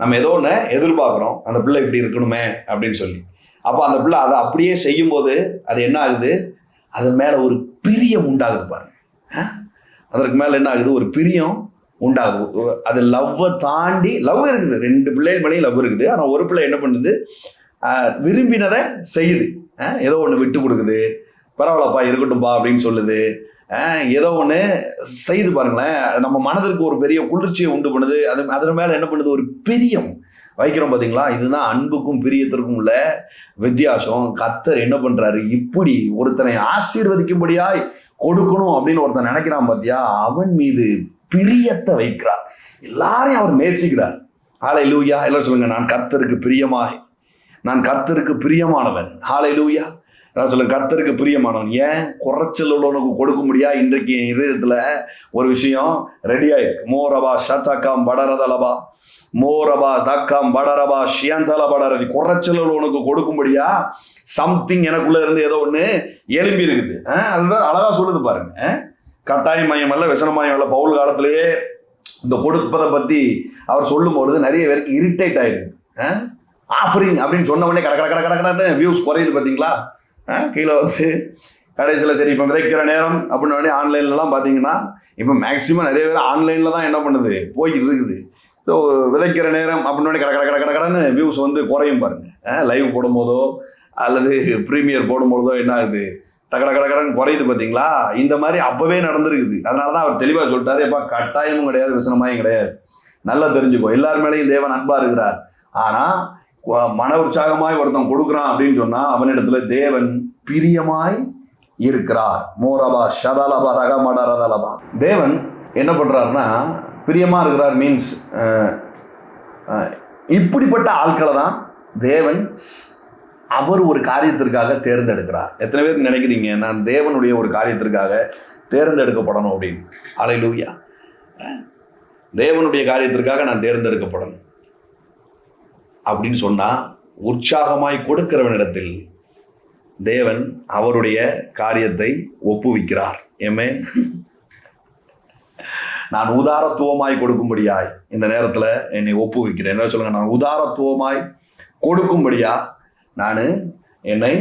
நம்ம ஏதோ ஒன்று எதிர்பார்க்குறோம், அந்த பிள்ளை இப்படி இருக்கணுமே அப்படின்னு சொல்லி, அப்போ அந்த பிள்ளை அதை அப்படியே செய்யும்போது அது என்ன ஆகுது? அது மேலே ஒரு பிரியம் உண்டாகுது பாருங்க. அதற்கு மேலே என்ன ஆகுது? ஒரு பிரியம் உண்டாகுது. அது லவ்வை தாண்டி, லவ் இருக்குது, 2 பிள்ளைகள் மேலேயும் லவ் இருக்குது. ஆனால் ஒரு பிள்ளை என்ன பண்ணுது? விரும்பினதை செய்யுது, ஏதோ ஒன்று விட்டு கொடுக்குது, பரவாயில்லப்பா இருக்கட்டும்பா அப்படின்னு சொல்லுது, ஏதோ ஒன்று செய்து பாருங்களேன். நம்ம மனதிற்கு ஒரு பெரிய குளிர்ச்சியை உண்டு பண்ணுது. அதன் மேலே என்ன பண்ணுது? ஒரு பிரியம் வைக்கிறோம் பார்த்தீங்களா? இதுதான் அன்புக்கும் பிரியத்திற்கும் உள்ள வித்தியாசம். கர்த்தர் என்ன பண்ணுறாரு? இப்படி ஒருத்தனை ஆசீர்வதிக்கும்படியாய் கொடுக்கணும் அப்படின்னு ஒருத்தன் நினைக்கிறான் பார்த்தியா, அவன் மீது பிரியத்தை வைக்கிறார். எல்லாரையும் அவர் நேசிக்கிறார். ஹல்லேலூயா. எல்லாம் சொல்லுங்க, நான் கர்த்தருக்கு பிரியமாய், நான் கர்த்தருக்கு பிரியமானவன். ஹல்லேலூயா. நான் சொல்ல, கர்த்தருக்கு பிரியமானவன். ஏன்? குறைச்சல் உள்ளவனுக்கு கொடுக்க முடியா? இன்றைக்கு இதயத்தில் ஒரு விஷயம் ரெடி ஆயிருக்கு. மோரபா ஷத்தாக்காம் படரதலபா, மோரபா தக்காம் படரபா ஷியந்தல படரதி. குறைச்சல் உள்ளவனுக்கு கொடுக்கும்படியா சம்திங் எனக்குள்ள இருந்து ஏதோ ஒன்று எழும்பி இருக்குது. அதுதான் அழகா சொல்லுது பாருங்க. கட்டாய மையம் அல்ல, விசன மையம் அல்ல. பவுல் காலத்திலேயே இந்த கொடுப்பதை பற்றி அவர் சொல்லும் பொழுது நிறைய பேருக்கு இரிட்டேட் ஆயிருக்கு. ஆஃபரிங் அப்படின்னு சொன்ன உடனே கடற்கடன்னு வியூஸ் குறையுது பார்த்தீங்களா? கீழே வந்து கடைசியில் சரி இப்போ விதைக்கிற நேரம் அப்படின்னு உடனே ஆன்லைன்லலாம் பார்த்தீங்கன்னா இப்போ மேக்ஸிமம் நிறைய பேர் ஆன்லைனில் தான் என்ன பண்ணுது? போய்கிட்டு இருக்குது. ஸோ விதைக்கிற நேரம் அப்படின்னு உடனே கடற்கடன்னு வியூஸ் வந்து குறையும் பாருங்கள். லைவ் போடும்போதோ அல்லது ப்ரீமியர் போடும்போதோ என்ன ஆகுது? கடற்கடன்னு குறையுது பார்த்தீங்களா? இந்த மாதிரி அப்போவே நடந்துருக்குது. அதனால தான் அவர் தெளிவாக சொல்லிட்டாரு, எப்பா கட்டாயமும் கிடையாது, விசனமாயும் கிடையாது, நல்லா தெரிஞ்சுக்கோ, எல்லார் மேலேயும் தேவன் அன்பாக இருக்கிறார். ஆனால் மன உற்சாகமாய் ஒருத்தன் கொடுக்குறான் அப்படின்னு சொன்னா அவனிடத்துல தேவன் பிரியமாய் இருக்கிறார். மோரபா ஷதலபா தகமடரதலபா. தேவன் என்ன பண்றாருன்னா பிரியமா இருக்கிறார். மீன்ஸ் இப்படிப்பட்ட ஆட்களை தான் தேவன் அவர் ஒரு காரியத்திற்காக தேர்ந்தெடுக்கிறார். எத்தனை பேர் நினைக்கிறீங்க நான் தேவனுடைய ஒரு காரியத்திற்காக தேர்ந்தெடுக்கப்படணும் அப்படின்னு? ஹல்லேலூயா. தேவனுடைய காரியத்திற்காக நான் தேர்ந்தெடுக்கப்படணும் அப்படின்னு சொன்னா, உற்சாகமாய் கொடுக்கிறவனிடத்தில் தேவன் அவருடைய காரியத்தை ஒப்புவிக்கிறார். ஆமென். நான் உதாரத்துவமாய் கொடுக்கும்படியாய் இந்த நேரத்தில் என்னை ஒப்புவிக்கிறேன். என்ன சொல்லுங்க? நான் உதாரத்துவமாய் கொடுக்கும்படியா நான் என்னை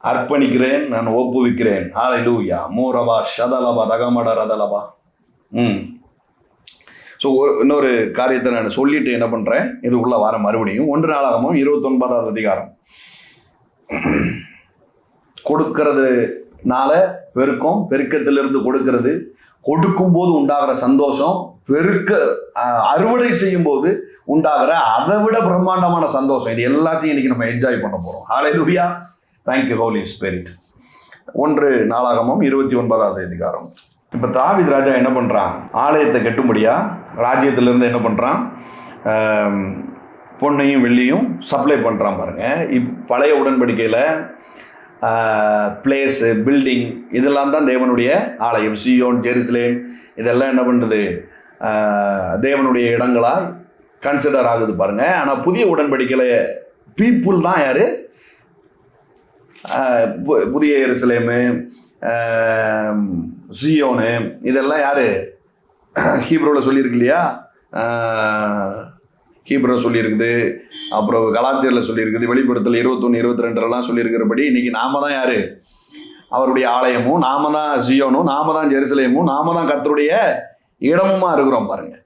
அர்ப்பணிக்கிறேன், நான் ஒப்புவிக்கிறேன். ஹல்லேலூயா. மோரபா ஷதலபா தகமடரதலபா. ஸோ இன்னொரு காரியத்தை நான் சொல்லிட்டு என்ன பண்ணுறேன், இதுக்குள்ள வர மறுபடியும் 1 நாளாகமம் 29வது அதிகாரம். கொடுக்கறதுனால பெருக்கம், பெருக்கத்திலிருந்து கொடுக்கறது, கொடுக்கும்போது உண்டாகிற சந்தோஷம், அறுவடை செய்யும் போது உண்டாகிற அதை விட பிரம்மாண்டமான சந்தோஷம், இது எல்லாத்தையும் இன்னைக்கு நம்ம என்ஜாய் பண்ண போகிறோம். ஹல்லேலூயா. Thank you holy spirit. 1 நாளாகமம் 29வது அதிகாரம். இப்போ தாவீது ராஜா என்ன பண்ணுறான்? ஆலயத்தை கட்டும்படியா ராஜ்யத்திலேருந்து என்ன பண்ணுறான்? பொன்னையும் வெள்ளியும் சப்ளை பண்ணுறான் பாருங்க. பழைய உடன்படிக்கையில் பிளேஸு, பில்டிங், இதெல்லாம் தான் தேவனுடைய ஆலயம். சீயோன், ஜெருசலேம் இதெல்லாம் என்ன பண்ணுறது, தேவனுடைய இடங்களாக கன்சிடர் ஆகுது பாருங்கள். ஆனால் புதிய உடன்படிக்கையில் பீப்புள் தான் யார்? புதிய எருசலேமு, சீயோனு இதெல்லாம் யார்? ஹீப்ரோவில் சொல்லியிருக்கு இல்லையா, ஹீப்ரோ சொல்லியிருக்குது, அப்புறம் கலாத்தியரில் சொல்லியிருக்குது, வெளிப்படுத்தல் 21, 22 சொல்லியிருக்கிறபடி இன்றைக்கி நாம தான் யார்? அவருடைய ஆலயமும், நாம தான் சீயோனும், நாம தான் ஜெருசலேமும், நாம தான் கர்த்தருடைய இடமுமா இருக்கிறோம் பாருங்கள்.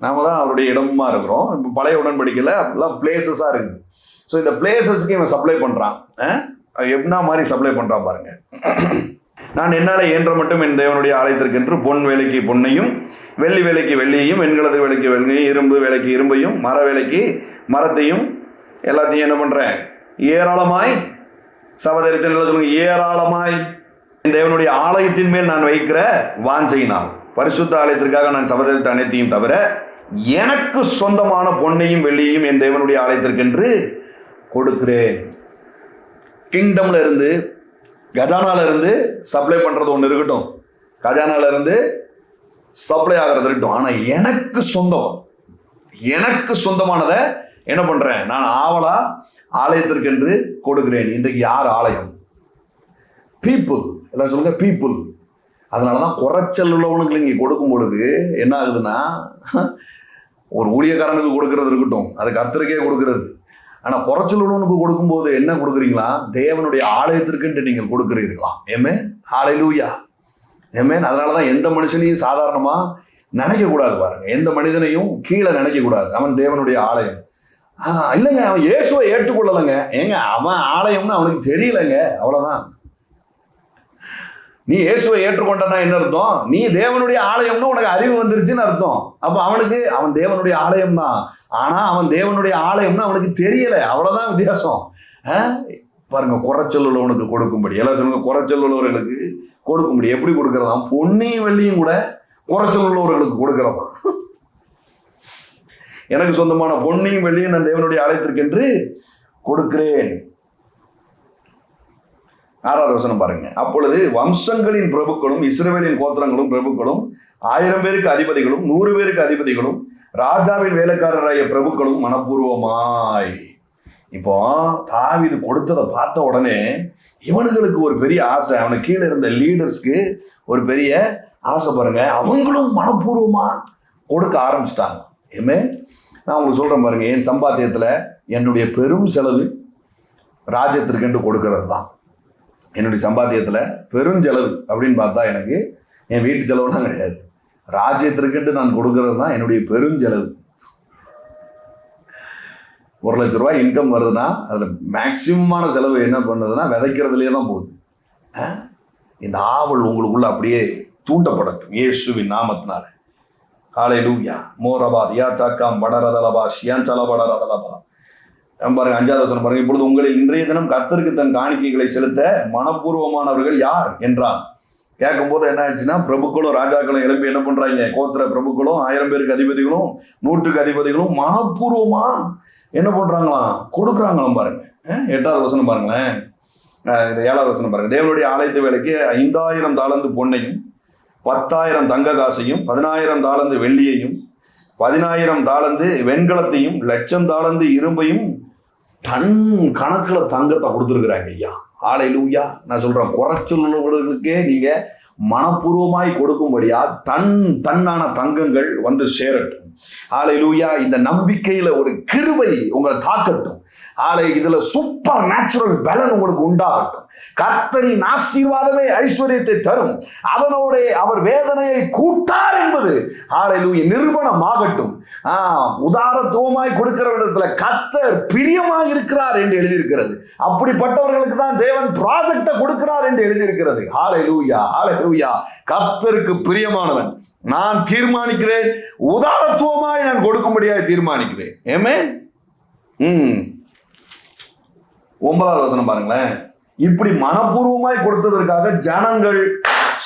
நாம தான் அவருடைய இடமுமா இருக்கிறோம். இப்போ பழைய உடன்படிக்கையில் அப்படிலாம் பிளேசஸாக இருக்குது. ஸோ இந்த பிளேசஸ்க்கு இவன் சப்ளை பண்ணுறான். என்ன மாதிரி சப்ளை பண்ணுறான் பாருங்கள். நான் என்னால் இயன்ற மட்டும் என் தேவனுடைய ஆலயத்திற்கென்று பொன் வேலைக்கு பொன்னையும், வெள்ளி வேலைக்கு வெள்ளியையும், வெண்கலத்து வேலைக்கு வெள்ளியையும், இரும்பு வேலைக்கு இரும்பையும், மர வேலைக்கு மரத்தையும் எல்லாத்தையும் என்ன பண்ணுறேன்? ஏராளமாய் சபதரித்து சொல்லுங்க, ஏராளமாய் என் தேவனுடைய ஆலயத்தின் மேல் நான் வைக்கிற வாஞ்சையினால் பரிசுத்த ஆலயத்திற்காக நான் சபதரித்த அனைத்தையும் தவிர எனக்கு சொந்தமான பொன்னையும் வெள்ளியையும் என் தேவனுடைய ஆலயத்திற்கென்று கொடுக்கிறேன். கிங்டம்ல இருந்து, கஜானால இருந்து சப்ளை பண்றது ஒன்று இருக்கட்டும், கஜானால இருந்து சப்ளை ஆகிறது இருக்கட்டும், ஆனால் எனக்கு சொந்தமானதை என்ன பண்றேன்? நான் ஆவலா ஆலயத்திற்கென்று கொடுக்கிறேன். இன்றைக்கு யார் ஆலயம்? பீப்புள். எல்லாரும் சொல்லுங்க, பீப்புள். அதனால தான் குறைச்சல் உள்ளவனுக்கு இங்கே கொடுக்கும் பொழுது என்ன ஆகுதுன்னா, ஒரு ஊழியக்காரனுக்கு கொடுக்கறது இருக்கட்டும், அது கர்த்தருக்கே கொடுக்கறது. ஆனால் குறைச்சல் உள்ளவனுக்கு கொடுக்கும்போது என்ன கொடுக்குறீங்களா? தேவனுடைய ஆலயத்திற்குன்ட்டு நீங்கள் கொடுக்குறீர்களா? ஏமேன், ஹல்லேலூயா, ஏமேன். அதனால தான் எந்த மனுஷனையும் சாதாரணமாக நினைக்கக்கூடாது பாருங்க. எந்த மனிதனையும் கீழே நினைக்கக்கூடாது. அவன் தேவனுடைய ஆலயம். இல்லைங்க, அவன் இயேசுவை ஏற்றுக்கொள்ளலைங்க. ஏங்க, அவன் ஆலயம்னு அவனுக்கு தெரியலைங்க, அவ்வளோதான். நீ இயேசுவை ஏற்றுக்கொண்டனா என்ன அர்த்தம்? நீ தேவனுடைய ஆலயம்னு உனக்கு அறிவு வந்துருச்சுன்னு அர்த்தம். அப்போ அவன் தேவனுடைய ஆலயம் தான், ஆனா அவன் தேவனுடைய ஆலயம்னு அவனுக்கு தெரியல, அவ்வளவுதான் வித்தியாசம். பாருங்க, குறைச்சல் உள்ளவனுக்கு கொடுக்கும்படி, எல்லாரும் சொல்லுங்க, குறைச்சல் உள்ளவர்களுக்கு கொடுக்கும்படி. எப்படி கொடுக்கறதாம்? பொன்னையும் வெள்ளியும் கூட குறைச்சல் உள்ளவர்களுக்கு கொடுக்கறதாம். எனக்கு சொந்தமான பொன்னையும் வெள்ளியும் நான் தேவனுடைய ஆலயத்திற்கென்று கொடுக்கிறேன். 6வது வசனம் பாருங்க. அப்பொழுது வம்சங்களின் பிரபுக்களும், இஸ்ரவேலின் கோத்திரங்களும் பிரபுக்களும், 1000 பேருக்கு அதிபதிகளும், 100 பேருக்கு அதிபதிகளும், ராஜாவின் வேலைக்காரராய பிரபுக்களும் மனப்பூர்வமாய். இப்போ தாவீது கொடுத்ததை பார்த்த உடனே இவனுங்களுக்கு ஒரு பெரிய ஆசை. அவனுக்கு கீழே இருந்த லீடர்ஸ்க்கு ஒரு பெரிய ஆசை பாருங்க. அவங்களும் மனப்பூர்வமா கொடுக்க ஆரம்பிச்சிட்டாங்க. ஏமே, நான் உங்களுக்கு சொல்றேன் பாருங்க, என் சம்பாத்தியத்தில் என்னுடைய பெரும் செலவு ராஜ்யத்திற்கென்று கொடுக்கறது தான். என்னுடைய சம்பாத்தியத்தில் பெருஞ்செலவு அப்படின்னு பார்த்தா எனக்கு என் வீட்டு செலவுலாம் கிடையாது, ராஜ்யத்திற்கென்று நான் கொடுக்கறது தான் என்னுடைய பெருஞ்செலவு. 1 லட்ச ரூபாய் இன்கம் வருதுன்னா அதில் மேக்சிமமான செலவு என்ன பண்ணுதுன்னா விதைக்கிறதுலே தான் போகுது. இந்த ஆவல் உங்களுக்குள்ள அப்படியே தூண்டப்படட்டும் இயேசுவின் நாமத்தினால. ஹல்லேலூயா. மோரபா தியாச்சாக்காம் படரதலபா ஷியாஞ்சல படரதலபா. பாருங்க, 5வது வசனம் பாருங்க. இப்பொழுது உங்களில் இன்றைய தினம் கர்த்தருக்கு தன் காணிக்கைகளை செலுத்த மனப்பூர்வமானவர்கள் யார் என்றான். கேட்கும்போது என்ன ஆச்சுன்னா, பிரபுக்களும் ராஜாக்களும் எழுப்பி என்ன பண்றாங்க? கோத்திர பிரபுக்களும், 1000 பேருக்கு அதிபதிகளும், 100க்கு அதிபதிகளும் மனப்பூர்வமா என்ன பண்றாங்களாம்? கொடுக்குறாங்களாம் பாருங்க. 8வது வசனம் பாருங்களேன். 7வது வசனம் பாருங்க. தேவனுடைய ஆலயத்து வேலைக்கு 5000 தாலந்து பொன்னையும், 10,000 தங்க காசையும், 10,000 தாலந்து வெள்ளியையும், 10,000 தாலந்து வெண்கலத்தையும், 1,00,000 தாலந்து இரும்பையும், டன் கணக்கில் தங்கத்தை கொடுத்துருக்குறாங்க ஐயா. ஹல்லேலூயா. நான் சொல்றேன், குறைச்சல் உள்ளவர்களுக்கே நீங்க மனப்பூர்வமாய் கொடுக்கும்படியா தன்னான தங்கங்கள் வந்து சேரட்டும். ஹல்லேலூயா. இந்த நம்பிக்கையில ஒரு கிருபை உங்களை தாக்கட்டும். இதுல சூப்பர் நேச்சுரல் பலன் உங்களுக்கு உண்டாகட்டும். கர்த்தரின் ஆசீர்வாதமே ஐஸ்வர்யத்தை தரும், அதனோட அவர் வேதனையை கூட்டார் என்பது ஹல்லேலூயா நிரூபணமாகட்டும். உதாரத்துவமாய் கொடுக்கிறவரிடத்துல கர்த்தர் பிரியமாய் இருக்கிறார் என்று எழுதியிருக்கிறது. அப்படிப்பட்டவர்களுக்கு தான் தேவன் ப்ராஜெக்டை கொடுக்கிறார் என்று எழுதியிருக்கிறது. ஹல்லேலூயா, ஹல்லேலூயா. கர்த்தருக்கு பிரியமானவன் நான் தீர்மானிக்கிறேன், உதாரத்துவமாய் நான் கொடுக்கும்படியாக தீர்மானிக்கிறேன். ஆமென். 9வது வசனம் பாருங்களேன். இப்படி மனப்பூர்வமாய் கொடுத்ததற்காக ஜனங்கள்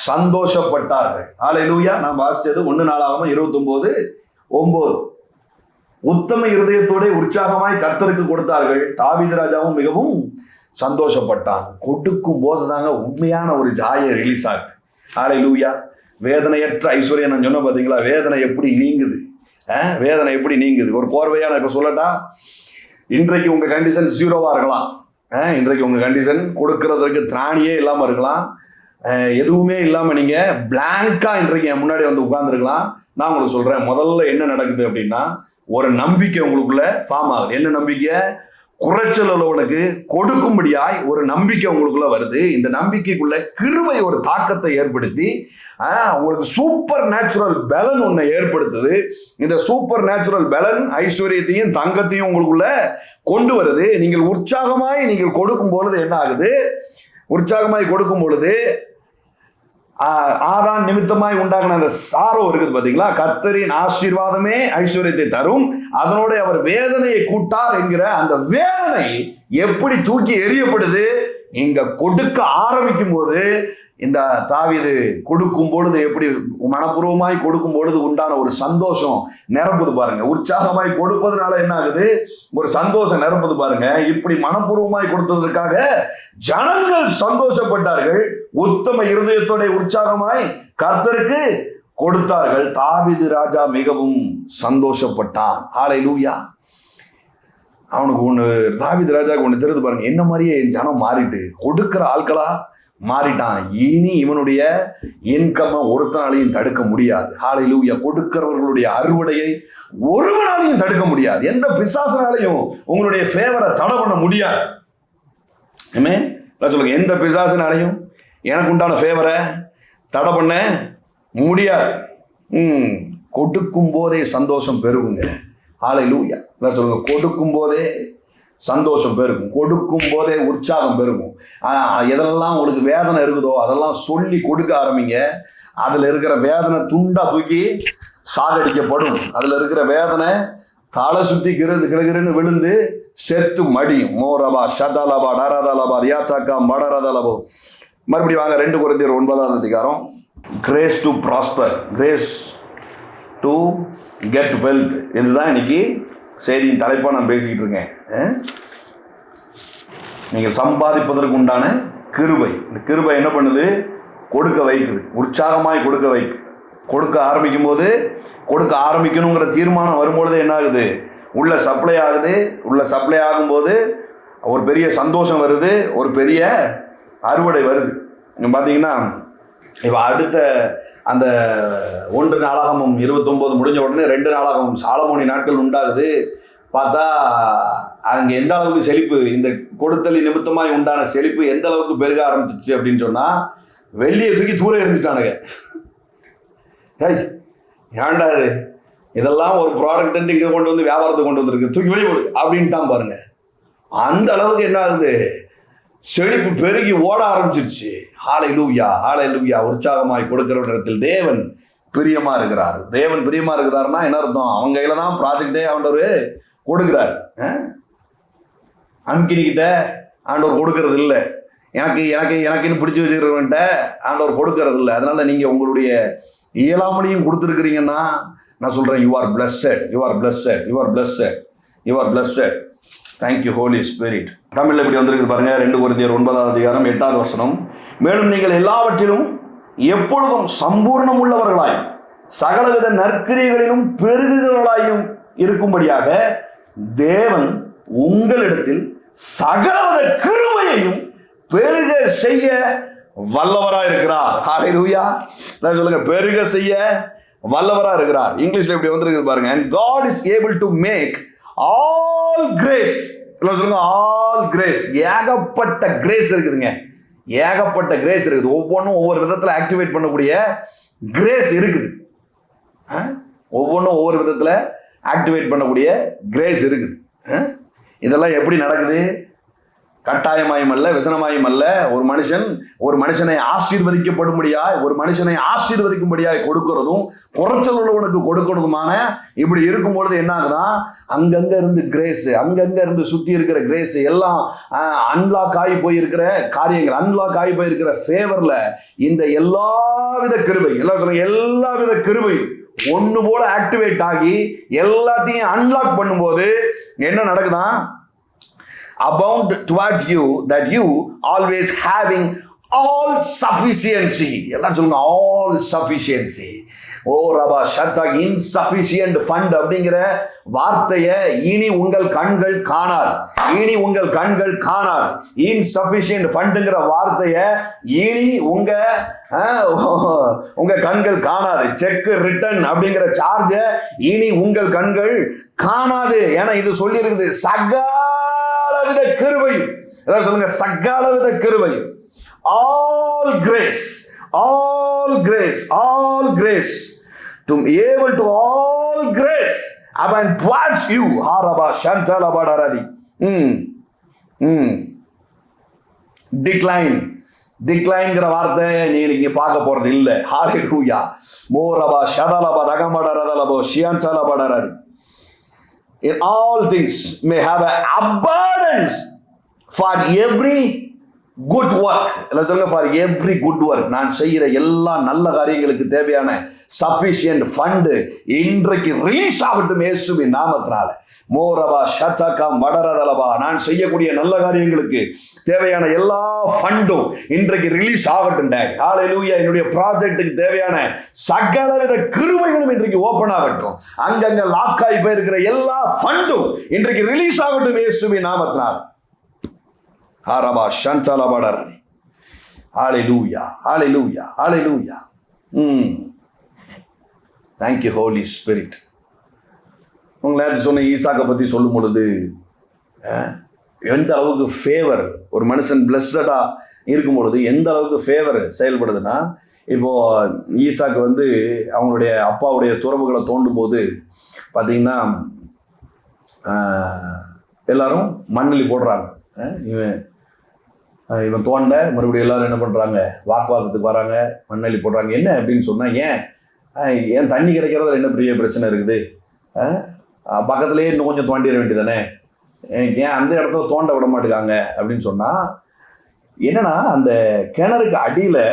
சந்தோஷப்பட்டார்கள். ஹல்லேலூயா. நான் வாசிச்சது 1 நாளாகமம் 29:9. உத்தம இருதயத்தோட உற்சாகமாய் கர்த்தருக்கு கொடுத்தார்கள். தாவீது ராஜாவும் மிகவும் சந்தோஷப்பட்டான். கொடுக்கும் போது தாங்க உண்மையான ஒரு ஜாயை ரிலீஸ் ஆகுது. ஹல்லேலூயா. வேதனையற்ற ஐஸ்வர்யம் நான் சொன்ன பார்த்தீங்களா? வேதனை எப்படி நீங்குது? வேதனை எப்படி நீங்குது? ஒரு கோர்வையான இப்போ சொல்லட்டா, இன்றைக்கு உங்கள் கண்டிஷன் 0வா இருக்கலாம். இன்றைக்கு உங்கள் கண்டிஷன் கொடுக்கறதுக்கு திராணியே இல்லாமல் இருக்கலாம். எதுவுமே இல்லாமல் நீங்கள் பிளாங்காக இன்றைக்கு என் முன்னாடி வந்து உட்கார்ந்துருக்கலாம். நான் உங்களுக்கு சொல்கிறேன், முதல்ல என்ன நடக்குது அப்படின்னா, ஒரு நம்பிக்கை உங்களுக்குள்ள ஃபார்ம் ஆகுது. என்ன நம்பிக்கை? குறைச்சல் உள்ளவனுக்கு கொடுக்கும்படியாய் ஒரு நம்பிக்கை உங்களுக்குள்ள வருது. இந்த நம்பிக்கைக்குள்ள கிருபை ஒரு தாக்கத்தை ஏற்படுத்தி உங்களுக்கு சூப்பர் நேச்சுரல் பலன் ஒன்றை ஏற்படுத்துது. இந்த சூப்பர் நேச்சுரல் பலன் ஐஸ்வர்யத்தையும் தங்கத்தையும் உங்களுக்குள்ள கொண்டு வருது. நீங்கள் உற்சாகமாய் நீங்கள் கொடுக்கும் பொழுது என்ன ஆகுது? உற்சாகமாய் கொடுக்கும் பொழுது ஆதான் நிமித்தமாய் உண்டாகின அந்த சாரோ இருக்குது பார்த்தீங்களா? கர்த்தரின் ஆசீர்வாதமே ஐஸ்வர்யத்தை தரும், அதனோட அவர் வேதனையை கூட்டார் என்கிற அந்த வேதனை எப்படி தூக்கி எறியப்படுது? இங்க கொடுக்க ஆரம்பிக்கும் போது, இந்த தாவீது கொடுக்கும் பொழுது எப்படி மனப்பூர்வமாய் கொடுக்கும் பொழுது உண்டான ஒரு சந்தோஷம் நிரம்புது பாருங்க. உற்சாகமாய் கொடுப்பதனால என்ன ஆகுது? ஒரு சந்தோஷம் நிரம்புது பாருங்க. இப்படி மனப்பூர்வமாய் கொடுத்ததற்காக ஜனங்கள் சந்தோஷப்பட்டார்கள். உத்தம இருதயத்தோட உற்சாகமாய் கர்த்தருக்கு கொடுத்தார்கள். தாவீது ராஜா மிகவும் சந்தோஷப்பட்டான். ஹல்லேலூயா. அவனுக்கு ஒன்று, தாவீது ராஜாவுக்கு ஒன்று தெரியுது பாருங்க, என்ன மாதிரியே ஜனம் மாறிட்டு கொடுக்கிற ஆட்களா மாறிட்டான். இனி இவனுடைய இன்கம் ஒருத்தனாலையும் தடுக்க முடியாது. ஹல்லேலூயா. கொடுக்கிறவர்களுடைய அறுவடையை ஒருவனாலையும் தடுக்க முடியாது. எந்த பிசாசினாலையும் உங்களுடைய ஃபேவரை தடை பண்ண முடியாது. சொல்லுங்க, எந்த பிசாசினாலையும் எனக்கு உண்டான ஃபேவரை தடை பண்ண முடியாது. கொடுக்கும் போதே சந்தோஷம் பெருகுங்க. ஹல்லேலூயா. சொல்லுங்க, கொடுக்கும் போதே சந்தோஷம் பெருகும், கொடுக்கும் போதே உற்சாகம் பெருகும். எதெல்லாம் உங்களுக்கு வேதனை இருக்குதோ அதெல்லாம் சொல்லி கொடுக்க ஆரம்பிங்க. அதில் இருக்கிற வேதனை துண்டா தூக்கி சாகடிக்கப்படும். அதில் இருக்கிற வேதனை தலை சுற்றி கிருகிருன்னு விழுந்து செத்து மடியும். மோரபா ஷதாலபா டராதாலபா யாச்சாக்கா மடராதாலபோ. மறுபடியும் வாங்க 2 கொரிந்தியர் 9ஆம் அதிகாரம். Grace to prosper, grace to get wealth. இதுதான் இன்னைக்கு செய்தியின் தலைப்பாக நான் பேசிக்கிட்டு இருக்கேன். நீங்கள் சம்பாதிப்பதற்கு உண்டான கிருபை. இந்த கிருபை என்ன பண்ணுது? கொடுக்க வைக்குது, உற்சாகமாய் கொடுக்க வைக்குது. கொடுக்க ஆரம்பிக்கும் போது, கொடுக்க ஆரம்பிக்கணுங்கிற தீர்மானம் வரும்பொழுது என்ன ஆகுது? உள்ள சப்ளை ஆகுது. உள்ள சப்ளை ஆகும்போது ஒரு பெரிய சந்தோஷம் வருது, ஒரு பெரிய அறுவடை வருது. நீங்கள் பார்த்தீங்கன்னா இப்போ அடுத்த அந்த 1 நாளாகமம் 29 முடிஞ்ச உடனே 2 நாளாகமம் சாலமோனி நாட்கள் உண்டாகுது. பார்த்தா அங்கே எந்த அளவுக்கு செழிப்பு, இந்த கொடுத்தல் நிமித்தமாய் உண்டான செழிப்பு எந்த அளவுக்கு பெருக ஆரம்பிச்சிச்சு அப்படின்னு சொன்னால், வெள்ளியை தூக்கி தூர எரிஞ்சிட்டானுங்க. ஏன்டா இது, இதெல்லாம் ஒரு ப்ராடக்ட் இங்கே கொண்டு வந்து வியாபாரத்தை கொண்டு வந்துருக்கு, தூக்கி வெளியே போடு அப்படின்ட்டான் பாருங்க. அந்த அளவுக்கு என்ன ஆகுது? செழிப்பு பெருகி ஓட ஆரம்பிச்சிருச்சு. ஹல்லேலூயா, ஹல்லேலூயா. உற்சாகமாய் கொடுக்கிற இடத்தில் தேவன் பிரியமா இருக்கிறார். தேவன் பிரியமா இருக்கிறாருன்னா என்ன அர்த்தம்? அவங்க கையில தான் ப்ராஜெக்டே ஆண்டவர் கொடுக்குறாரு. அன்கிட்ட ஆண்டவர் கொடுக்கறது இல்லை. எனக்குன்னு பிடிச்சி வச்சுக்கிறவன்ட்ட ஆண்டவர் கொடுக்கறது இல்லை. அதனால நீங்க உங்களுடைய இயலாமலையும் கொடுத்துருக்கிறீங்கன்னா நான் சொல்றேன், you are blessed, you are blessed, you are blessed, you are blessed. Thank you holy spirit. தமிழில் இப்படி வந்திருக்கு பாருங்க. 2 கொரிந்தியர் 9ஆம் அதிகாரம் 8வது வசனம். மேலும் நீங்கள் எல்லாவற்றிலும் எப்பொழுதும் சம்பூர்ணம் உள்ளவர்களாய் சகலவித நற்கிரியைகளிலும் பெருகுகிறவர்களாயும் இருக்கும்படியாக தேவன் உங்களிடத்தில் சகலவித கிருபையையும் பெருக செய்ய வல்லவராக இருக்கிறார். ஹல்லேலூயா. சொல்லுங்க, பெருக செய்ய வல்லவராக இருக்கிறார். இங்கிலீஷ்ல இப்படி வந்திருக்கு பாருங்க. And God is able to make all grace. சொல்லுங்க, all grace. ஏகப்பட்ட கிரேஸ் இருக்குதுங்க. ஏகப்பட்ட கிரேஸ் இருக்குது. ஒவ்வொன்றும் ஒவ்வொரு விதத்தில் ஆக்டிவேட் பண்ணக்கூடிய கிரேஸ் இருக்குது. ஒவ்வொன்றும் ஒவ்வொரு விதத்தில் ஆக்டிவேட் பண்ணக்கூடிய கிரேஸ் இருக்குது. இதெல்லாம் எப்படி நடக்குது? கட்டாயமாயும் அல்ல, விசனமாயும் அல்ல. ஒரு மனுஷனை ஆசீர்வதிக்கப்படும்படியாய், ஒரு மனுஷனை ஆசீர்வதிக்கும்படியாய் கொடுக்கிறதும் குறைச்சல் உள்ளவனுக்கு கொடுக்கிறதுமான இப்படி இருக்கும்பொழுது என்ன ஆகுதான்? அங்கங்க இருந்து கிரேஸ், அங்கங்க இருந்து சுத்தி இருக்கிற கிரேஸ் எல்லாம் அன்லாக் ஆகி போயிருக்கிற காரியங்கள், அன்லாக் ஆகி போயிருக்கிற ஃபேவர்ல இந்த எல்லாவித கிருபை, எல்லாம் சொல்லுங்க, எல்லாவித கிருபை ஒன்று போல ஆக்டிவேட் ஆகி எல்லாத்தையும் அன்லாக் பண்ணும்போது என்ன நடக்குதான்? abound towards you, that you always having all sufficiency. எல்லாம் சொல்லுங்க, all sufficiency. ஓ ரபா ஷத்தா, இன்சஃபிஷியன்ட் ஃபண்ட் அப்படிங்கிற வார்த்தையை இனி உங்கள் கண்கள் காணாது, இனி உங்கள் கண்கள் காணாது. இன்சஃபிஷியன்ட் ஃபண்டுங்கிற வார்த்தையை இனி உங்க கண்கள் காணாது. செக் ரிட்டர்ன் அப்படிங்கிற சார்ஜை இனி உங்கள் கண்கள் காணாது. ஏன்னா இது சொல்லி இருக்குது, சகலவித கிருபையும். எல்லாரும் சொல்லுங்க, சகலவித கிருபையும். All grace, all grace, all grace, to be able to all grace abound towards you. Haraba shantala badaradi. டிக்ளைன்ங்கிற வார்த்தை நீங்க பார்க்க போறது இல்லை. ஹalleluya. மோரபா ஷதலபா தகமடரதலபோ ஷியான்சல படரதி. In all things may have an abundance for every good work. எல்லாம் சொல்லுங்க, for every good work. நான் செய்கிற எல்லா நல்ல காரியங்களுக்கு தேவையான சஃபிஷியன்ட் ஃபண்டு இன்றைக்கு ரிலீஸ் ஆகட்டும் இயேசுவின் நாமத்தினால. மோரபா ஷதகா மடரதலபா. நான் செய்யக்கூடிய நல்ல காரியங்களுக்கு தேவையான எல்லா ஃபண்டும் இன்றைக்கு ரிலீஸ் ஆகட்டும் டாடி. ஹalleluya. என்னுடைய ப்ராஜெக்ட்டுக்கு தேவையான சகலவித கிருபைகளும் இன்றைக்கு ஓபன் ஆகட்டும். அங்கங்க லாக் ஆகி போயிருக்கிற எல்லா ஃபண்டும் இன்றைக்கு ரிலீஸ் ஆகட்டும் இயேசுவின் நாமத்தினால. ஹாரபா ஷந்தலா படரதி. ஹalleluya, hallelujah, hallelujah. Thank you Holy Spirit. உங்களை சொன்ன ஈசாக்கை பற்றி சொல்லும் பொழுது எந்த அளவுக்கு ஃபேவர், ஒரு மனுஷன் பிளஸ்டடா இருக்கும் பொழுது எந்த அளவுக்கு ஃபேவர் செயல்படுதுன்னா, இப்போ ஈசாக்கு வந்து அவங்களுடைய அப்பாவுடைய துறவுகளை தோண்டும் போது பார்த்தீங்கன்னா எல்லாரும் மண்ணலி போடுறாங்க. இவன் தோண்ட மறுபடியும் எல்லாரும் என்ன பண்ணுறாங்க, வாக்குவாதத்துக்கு வராங்க, மண்ணலி போடுறாங்க. என்ன அப்படின்னு சொன்னால், ஏன் தண்ணி கிடைக்கிறதுல என்ன பெரிய பிரச்சனை இருக்குது, பக்கத்துலேயே இன்னும் கொஞ்சம் தோண்டிட வேண்டியதானே, ஏன் அந்த இடத்துல தோண்ட விட மாட்டேங்காங்க அப்படின்னு சொன்னால், என்னன்னா அந்த கிணறுக்கு அடியில்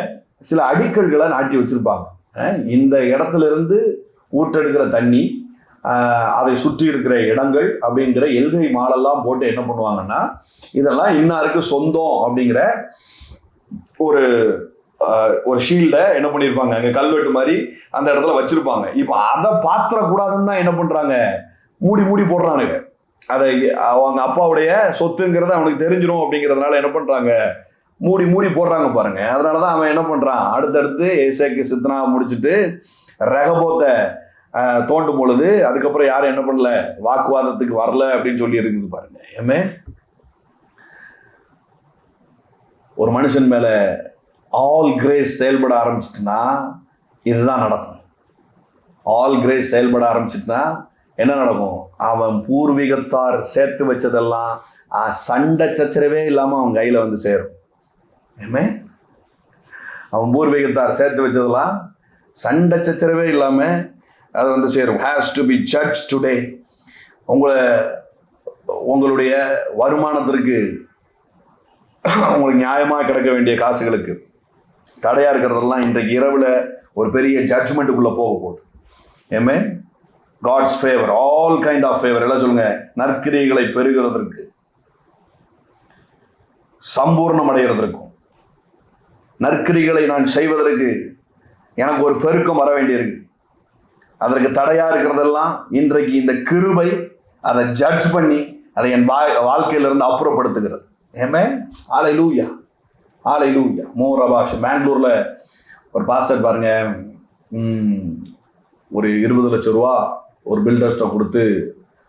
சில அடிக்கல்களை நாட்டி வச்சுருப்பாங்க. இந்த இடத்துல இருந்து ஊற்றெடுக்கிற தண்ணி, அதை சுற்றி இருக்கிற இடங்கள் அப்படிங்கிற எல்கை மாலெல்லாம் போட்டு என்ன பண்ணுவாங்கன்னா, இதெல்லாம் இன்னாருக்கு சொந்தம் அப்படிங்கிற ஒரு ஷீல்டை என்ன பண்ணியிருப்பாங்க, அங்கே கல்வெட்டு மாதிரி அந்த இடத்துல வச்சுருப்பாங்க. இப்போ அதை பாத்திரக்கூடாதுன்னு தான் என்ன பண்ணுறாங்க, மூடி போடுறானுங்க. அதை அவங்க அப்பாவுடைய சொத்துங்கிறத அவனுக்கு தெரிஞ்சிடும் அப்படிங்கிறதுனால என்ன பண்ணுறாங்க, மூடி போடுறாங்க பாருங்க. அதனால தான் அவன் என்ன பண்ணுறான், அடுத்தடுத்து ஏசேக்கு சித்தனா முடிச்சுட்டு ரெகபோத்தை தோண்டும் பொழுது அதுக்கப்புறம் யாரும் என்ன பண்ணல, வாக்குவாதத்துக்கு வரல அப்படின்னு சொல்லி இருக்குது பாருங்க. ஏமே ஒரு மனுஷன் மேல ஆல் கிரேஸ் செயல்பட ஆரம்பிச்சிட்டுனா இதுதான் நடக்கும். ஆல் கிரேஸ் செயல்பட ஆரம்பிச்சிட்டுனா என்ன நடக்கும், அவன் பூர்வீகத்தார் சேர்த்து வச்சதெல்லாம் சண்டை சச்சரவே இல்லாமல் அவன் கையில் வந்து சேரும். ஏமே அவன் பூர்வீகத்தார் சேர்த்து வச்சதெல்லாம் சண்டை சச்சரவே இல்லாமல் அது வந்து சேரும். Has to be judge today. உங்களுடைய வருமானத்திற்கு, உங்களுக்கு நியாயமாக கிடைக்க வேண்டிய காசுகளுக்கு தடையாக இருக்கிறதெல்லாம் இன்றைக்கு இரவில் ஒரு பெரிய ஜட்ஜ்மெண்ட்டுக்குள்ளே போக போகுது. ஏமே God's favour, all kind of favour. எல்லாம் சொல்லுங்க, நற்கிரியைகளை பெறுகிறதற்கு, சம்பூர்ணம் அடைகிறதற்கும், நற்கிரிகளை நான் செய்வதற்கு எனக்கு ஒரு பெருக்கம் வர வேண்டியிருக்குது. அதற்கு தடையாக இருக்கிறதெல்லாம் இன்றைக்கு இந்த கிருபை அதை ஜட்ஜ் பண்ணி அதை என் வாழ்க்கையிலிருந்து அப்புறப்படுத்துகிறது. ஏமே ஹல்லேலூயா, ஹல்லேலூயா. மோரபாஷ் பெங்களூரில் ஒரு பாஸ்டர் பாருங்க, ஒரு 20 லட்சம் ரூபா ஒரு பில்டர்ஸ்ட்டை கொடுத்து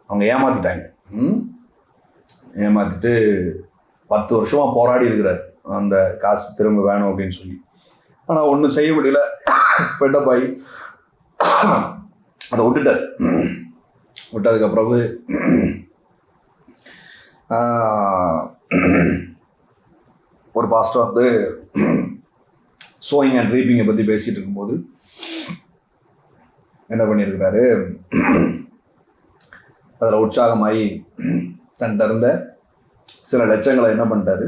அவங்க ஏமாற்றிட்டாங்க. ஏமாற்றிட்டு 10 வருஷமாக போராடி இருக்கிறார் அந்த காசு திரும்ப வேணும் அப்படின்னு சொல்லி. ஆனால் ஒன்றும் செய்ய முடியல, பெட்டப்பாய் அதை விட்டுட்டார். விட்டதுக்கப்புறவு ஒரு பாஸ்டர் வந்து சோயிங் அண்ட் ரீப்பிங்கை பற்றி பேசிகிட்டு இருக்கும்போது என்ன பண்ணியிருக்கிறாரு, அதில் உற்சாகமாகி தன்கிட்ட இருந்த சில லட்சங்களை என்ன பண்ணிட்டாரு,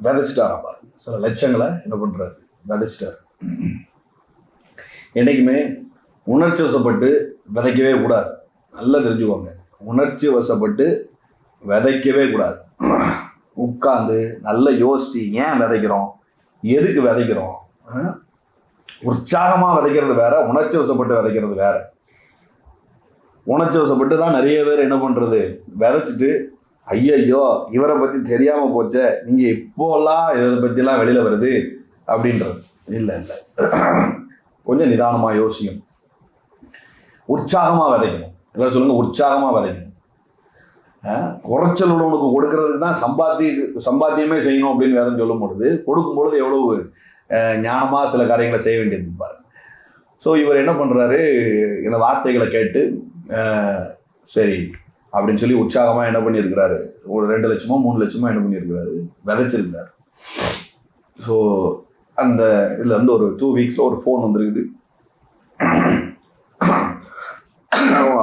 விதைச்சிட்டாராம் பாருங்க. சில லட்சங்களை என்ன பண்ணுறாரு, விதைச்சிட்டாரு. என்றைக்குமே உணர்ச்சி வசப்பட்டு விதைக்கவே கூடாது. நல்லா தெரிஞ்சுக்கோங்க, உணர்ச்சி வசப்பட்டு விதைக்கவே கூடாது. உட்காந்து நல்லா யோசிச்சு ஏன் விதைக்கிறோம், எதுக்கு விதைக்கிறோம். உற்சாகமாக விதைக்கிறது வேற, உணர்ச்சி வசப்பட்டு விதைக்கிறது வேற. உணர்ச்சி வசப்பட்டு தான் நிறைய பேர் என்ன பண்ணுறது, விதைச்சிட்டு ஐயோ இவரை பற்றி தெரியாமல் போச்சே, நீங்கள் இப்போல்லாம் இதை பற்றிலாம் வெளியில் வருது அப்படின்றது. இல்லை இல்லை, கொஞ்சம் நிதானமாக யோசிக்கணும். உற்சாகமாக விதைக்கணும். எல்லாம் சொல்லுங்கள், உற்சாகமாக விதைக்கணும். குறைச்சல் உள்ளவனுக்கு கொடுக்கறதுக்கு தான் சம்பாத்தியமே செய்யணும் அப்படின்னு வேதம் சொல்லும் பொழுது, கொடுக்கும் பொழுது எவ்வளவு ஞானமாக சில காரியங்களை செய்ய வேண்டியிருப்பார். ஸோ இவர் என்ன பண்ணுறாரு, இந்த வார்த்தைகளை கேட்டு சரி அப்படின்னு சொல்லி உற்சாகமாக என்ன பண்ணியிருக்கிறாரு, ஒரு 2 லட்சமோ 3 லட்சமோ என்ன பண்ணியிருக்கிறாரு, விதைச்சிருக்கிறார். ஸோ அந்த இதில் வந்து ஒரு 2 வீக்ஸில் ஒரு ஃபோன் வந்துருக்குது.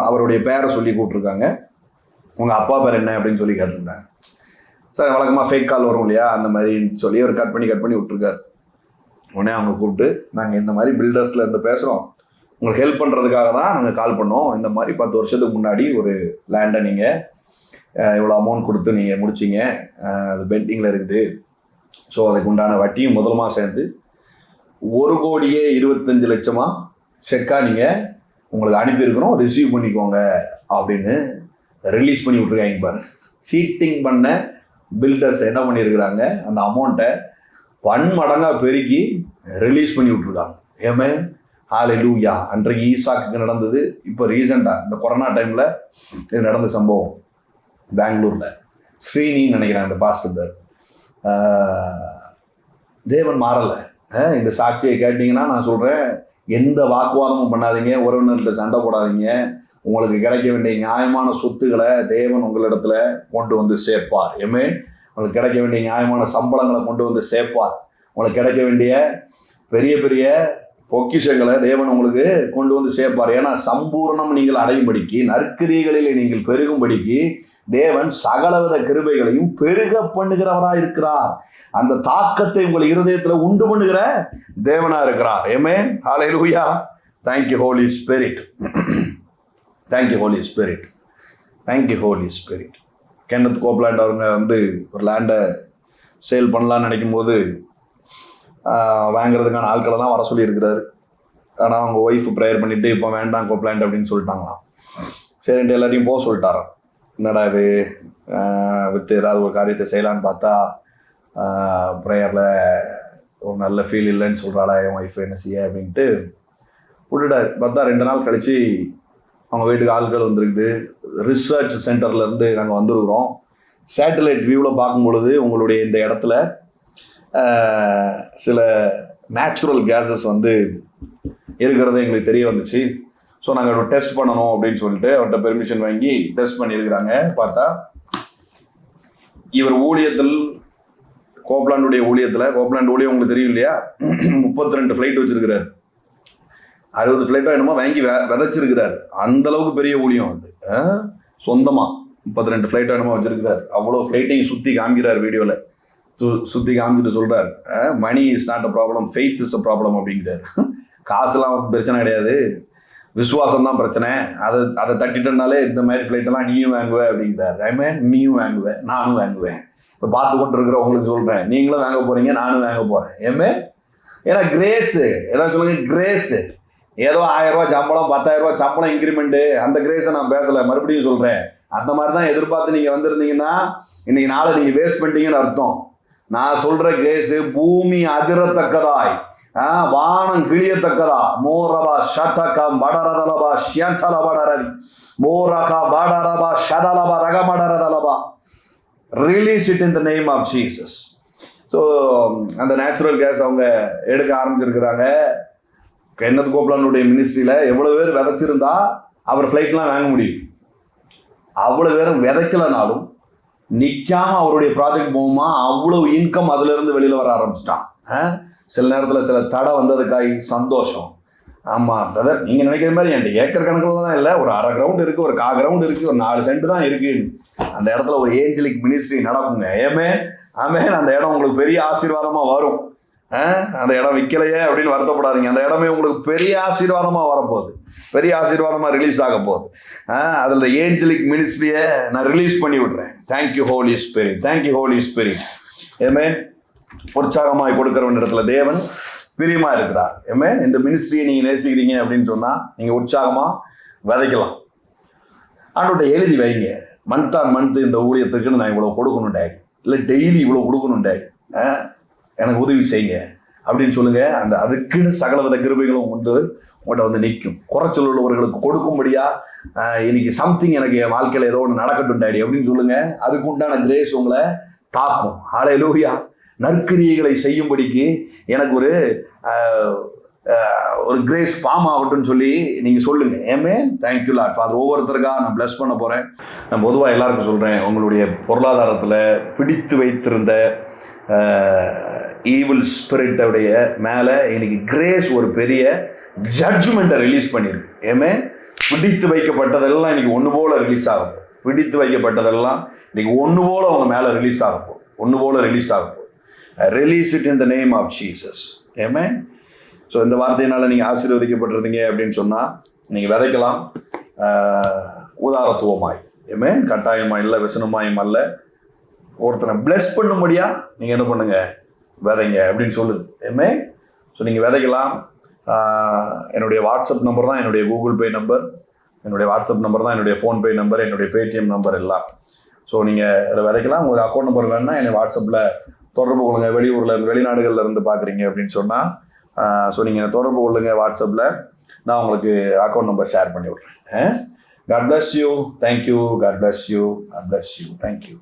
அவருடைய பேரை சொல்லி கூப்பிட்ருக்காங்க. உங்கள் அப்பா பேர் என்ன அப்படின்னு சொல்லி கேட்டிருந்தாங்க. சார் வழக்கமாக ஃபேக் கால் வரும் இல்லையா, அந்த மாதிரின்னு சொல்லி அவர் கட் பண்ணி விட்டுருக்காரு. உடனே அவங்க கூப்பிட்டு, நாங்கள் இந்த மாதிரி பில்டர்ஸில் இருந்து பேசுகிறோம், உங்களுக்கு ஹெல்ப் பண்ணுறதுக்காக தான் நாங்கள் கால் பண்ணோம். இந்த மாதிரி 10 வருஷத்துக்கு முன்னாடி ஒரு லேண்டை நீங்கள் இவ்வளோ அமௌண்ட் கொடுத்து நீங்கள் முடிச்சிங்க, அது பெண்டிங்கில் இருக்குது. ஸோ அதுக்கு உண்டான வட்டியும் முதலமாக சேர்ந்து 1,25,00,000 செக்காக நீங்கள் உங்களுக்கு அனுப்பியிருக்கிறோம், ரிசீவ் பண்ணிக்கோங்க அப்படின்னு ரிலீஸ் பண்ணி விட்ருக்காங்க பாரு. சீட்டிங் பண்ண பில்டர்ஸ் என்ன பண்ணியிருக்கிறாங்க, அந்த அமௌண்ட்டை பன்மடங்காக பெருக்கி ரிலீஸ் பண்ணி விட்ருக்காங்க. ஏமே ஹல்லேலூயா. அன்றைக்கு ஈசாக்குக்கு நடந்தது. இப்போ ரீசெண்டாக இந்த கொரோனா டைமில் இது நடந்த சம்பவம் பெங்களூரில். ஸ்ரீனின்னு நினைக்கிறேன் அந்த பாஸ்டர். தேவன் மாறலை. இந்த சாட்சியை கேட்டிங்கன்னா நான் சொல்கிறேன், எந்த வாக்குவாதமும் பண்ணாதீங்க, உறவினர்கிட்ட சண்டை போடாதீங்க. உங்களுக்கு கிடைக்க வேண்டிய நியாயமான சொத்துக்களை தேவன் உங்களிடத்துல கொண்டு வந்து சேர்ப்பார். ஏமே உங்களுக்கு கிடைக்க வேண்டிய நியாயமான சம்பளங்களை கொண்டு வந்து சேர்ப்பார். உங்களுக்கு கிடைக்க வேண்டிய பெரிய பெரிய பொக்கிஷங்களை தேவன் உங்களுக்கு கொண்டு வந்து சேர்ப்பார். ஏன்னா சம்பூர்ணம் நீங்கள் அடையும்படிக்கு, நற்கிரியைகளில் நீங்கள் பெருகும்படிக்கு தேவன் சகலவித கிருபைகளையும் பெருக பண்ணுகிறவராக இருக்கிறார். அந்த தாக்கத்தை உங்கள் இருதயத்தில் உண்டு பண்ணுகிற தேவனாக இருக்கிறார். Amen. Hallelujah. Thank you holy spirit. Thank you holy spirit. Thank you holy spirit. Kenneth Copeland அவங்க வந்து ஒரு லேண்டை சேல் பண்ணலான்னு நினைக்கும் போது வாங்கிறதுக்கான ஆட்களெல்லாம் வர சொல்லியிருக்கிறாரு. ஆனால் அவங்க ஒய்ஃபு ப்ரேயர் பண்ணிவிட்டு இப்போ வேண்டாம் கோப்லாண்ட் அப்படின்னு சொல்லிட்டாங்களாம். சரின்ட்டு எல்லாத்தையும் போக சொல்லிட்டாராம். என்னடா இது விற்று ஏதாவது ஒரு காரியத்தை செய்யலான்னு பார்த்தா ப்ரேயரில் ஒரு நல்ல ஃபீல் இல்லைன்னு சொல்கிறாளா என் ஒய்ஃபு, என்ன செய்ய அப்படின்ட்டு விட்டுட்டார். பார்த்தா 2 நாள் கழித்து அவங்க வீட்டுக்கு ஆட்கள் வந்துருக்குது. ரிசர்ச் சென்டர்லேருந்து நாங்கள் வந்துருக்குறோம். சேட்டலைட் வியூவில் பார்க்கும் பொழுது உங்களுடைய இந்த இடத்துல சில நேச்சுரல் கேஸஸ் வந்து இருக்கிறது எங்களுக்கு தெரிய வந்துச்சு. ஸோ நாங்கள் டெஸ்ட் பண்ணணும் அப்படின்னு சொல்லிட்டு அவர்கிட்ட பெர்மிஷன் வாங்கி டெஸ்ட் பண்ணியிருக்கிறாங்க. பார்த்தா இவர் ஊழியத்தில், கோப்லாண்டுடைய ஊழியத்தில், கோப்லாண்டு ஊழியம் உங்களுக்கு தெரியும் இல்லையா, 32 ஃப்ளைட் வச்சுருக்கிறார். 60 ஃப்ளைட்டோ என்னமோ வாங்கி விதைச்சிருக்கிறார். அந்தளவுக்கு பெரிய ஊழியம் அது. சொந்தமாக 32 ஃப்ளைட்டோ என்னமோ வச்சுருக்கிறார். அவ்வளோ ஃப்ளைட்டையும் சுற்றி காமிக்கிறார். வீடியோவில் சுற்றி காமிச்சிட்டு சொல்கிறார், money is not a problem, faith is a problem அப்படிங்கிறார். காசுலாம் பிரச்சனை கிடையாது, விசுவாசம் தான் பிரச்சனை. அதை தட்டிட்டனாலே இந்த மாதிரி ஃப்ளைட்டெல்லாம் நீயும் வாங்குவேன் அப்படிங்கிறார். ஐமேன் நீயும் வாங்குவேன், நானும் வாங்குவேன். இப்போ பார்த்து கொண்டு இருக்கிறவங்களுக்கு சொல்கிறேன், நீங்களும் வாங்க போகிறீங்க, நானும் வாங்க போகிறேன். ஏமே ஏன்னா கிரேஸு, எல்லாம் சொல்லுங்கள் கிரேஸு. ஏதோ 1000 ரூபா சம்பளம், 10,000 ரூபா சம்பளம் இன்க்ரிமெண்ட்டு, அந்த கிரேஸை நான் பேசலை, மறுபடியும் சொல்கிறேன். அந்த மாதிரி தான் எதிர்பார்த்து நீங்கள் வந்திருந்தீங்கன்னா இன்றைக்கி நாளை நீங்கள் வேஸ்ட் பண்ணிட்டீங்கன்னு அர்த்தம். நான் சொல்கிற கிரேஸு பூமி அதிரத்தக்கதாய், வானம் கிழியத்தக்கதா, மோரபா ஷதகா படரதலபா ஷியந்தலபடரதி மோரகா படரபா ஷதலபா ரகமடரதலபா. Release it in the name of Jesus. So அந்த நேச்சுரல் கேஸ் அவங்க எடுக்க ஆரம்பிச்சிருக்கிறாங்க. கென்னத் கோப்லாண்டுடைய மினிஸ்ட்ரியில் எவ்வளோ பேர் விதைச்சிருந்தா அவர் ஃப்ளைட்லாம் வாங்க முடியும். அவ்வளோ பேரும் விதைக்கலைனாலும் நிற்காமல் அவருடைய ப்ராஜெக்ட் போகுமா, அவ்வளோ இன்கம் அதுலேருந்து வெளியில் வர ஆரம்பிச்சிட்டான். சில நேரத்தில் சில தடை வந்ததுக்காய் சந்தோஷம். ஆமாம் பிரதர், நீங்கள் நினைக்கிற மாதிரி என்கிட்ட ஏக்கர் கணக்கில் தான் இல்லை, ஒரு 1/2 கிரவுண்ட் இருக்குது, ஒரு 1/4 கிரவுண்ட் இருக்குது, ஒரு 4 சென்ட் தான் இருக்குது. அந்த இடத்துல ஒரு ஏஞ்சலிக் மினிஸ்ட்ரி நடக்குங்க. ஆமே அந்த இடம் உங்களுக்கு பெரிய ஆசீர்வாதமாக வரும். அந்த இடம் விற்கலையே அப்படின்னு வருத்தப்படாதீங்க. அந்த இடமே உங்களுக்கு பெரிய ஆசீர்வாதமாக வரப்போகுது, பெரிய ஆசீர்வாதமாக ரிலீஸ் ஆக போகுது. அதில் ஏஞ்சலிக் மினிஸ்ட்ரியை நான் ரிலீஸ் பண்ணி விடுறேன். Thank you holy spirit, thank you holy spirit. ஏமே உற்சாகமாக கொடுக்குறவன் இடத்துல தேவன் பிரியமாக இருக்கிறார். ஏமே இந்த மினிஸ்ட்ரியை நீங்கள் நேசிக்கிறீங்க அப்படின்னு சொன்னால் நீங்கள் உற்சாகமாக விதைக்கலாம். ஆண்டோட எழுதி வைங்க, மந்த் ஆன் மந்த் இந்த ஊழியத்துக்குன்னு நான் இவ்வளோ கொடுக்கணும் டேடி, இல்லை டெய்லி இவ்வளோ கொடுக்கணும் டேடி, எனக்கு உதவி செய்யுங்க அப்படின்னு சொல்லுங்கள். அதுக்குன்னு சகலவித கிருபைகளும் உங்கள்கிட்ட வந்து நிற்கும். குறைச்சல் உள்ளவர்களுக்கு கொடுக்கும்படியா இன்னைக்கு சம்திங் எனக்கு என் வாழ்க்கையில் ஏதோ ஒன்று நடக்கட்டும் டேடி அப்படின்னு சொல்லுங்கள். அதுக்கு உண்டான கிரேஸ் உங்களை தாக்கும். ஹல்லேலூயா. நற்கிரியைகளை செய்யும்படிக்கு எனக்கு ஒரு கிரேஸ் ஃபார்ம் ஆகட்டும்னு சொல்லி நீங்கள் சொல்லுங்கள். ஏமே தேங்க்யூ லார்ட் ஃபாதர். ஒவ்வொருத்தருக்காக நான் பிளஸ் பண்ண போகிறேன். நான் பொதுவாக எல்லாருக்கும் சொல்கிறேன், உங்களுடைய பொருளாதாரத்தில் பிடித்து வைத்திருந்த ஈவில் ஸ்பிரிட்டோடைய மேலே இன்னைக்கு கிரேஸ் ஒரு பெரிய ஜட்ஜ்மெண்ட்டை ரிலீஸ் பண்ணியிருக்கு. ஏமே பிடித்து வைக்கப்பட்டதெல்லாம் இன்னைக்கு ஒன்று போல் ரிலீஸ் ஆகும். பிடித்து வைக்கப்பட்டதெல்லாம் இன்னைக்கு ஒன்று போல் அவங்க மேலே ரிலீஸ் ஆக போகுது, ஒன்று போல் ரிலீஸ் ஆக போகுது. Release it in the name of Jesus. ஏமே ஸோ இந்த வார்த்தையினால் நீங்கள் ஆசீர்வதிக்கப்பட்டிருந்தீங்க அப்படின்னு சொன்னால் நீங்கள் விதைக்கலாம் உதாரத்துவமாய். ஏமே கட்டாயமாக இல்லை, விசனமாயும் அல்ல. ஒருத்தனை பிளஸ் பண்ணும்படியா நீங்கள் என்ன பண்ணுங்க, விதைங்க அப்படின்னு சொல்லுது. ஏமே ஸோ நீங்கள் விதைக்கலாம். என்னுடைய வாட்ஸ்அப் நம்பர் தான் என்னுடைய கூகுள் பே நம்பர், என்னுடைய வாட்ஸ்அப் நம்பர் தான் என்னுடைய ஃபோன்பே நம்பர், என்னுடைய பேடிஎம் நம்பர் எல்லாம். ஸோ நீங்கள் அதை விதைக்கலாம். உங்களுக்கு அக்கௌண்ட் நம்பர் வேணுன்னா என்னை வாட்ஸ்அப்பில் தொடர்பு கொள்ளுங்க. வெளிநாடுகளில் இருந்து பார்க்குறீங்க அப்படின்னு சொன்னால் ஸோ நீங்கள் தொடர்பு கொள்ளுங்க வாட்ஸ்அப்பில். நான் உங்களுக்கு அக்கௌண்ட் நம்பர் ஷேர் பண்ணி விட்றேன். God bless you. Thank you. God bless you. God bless you. Thank you.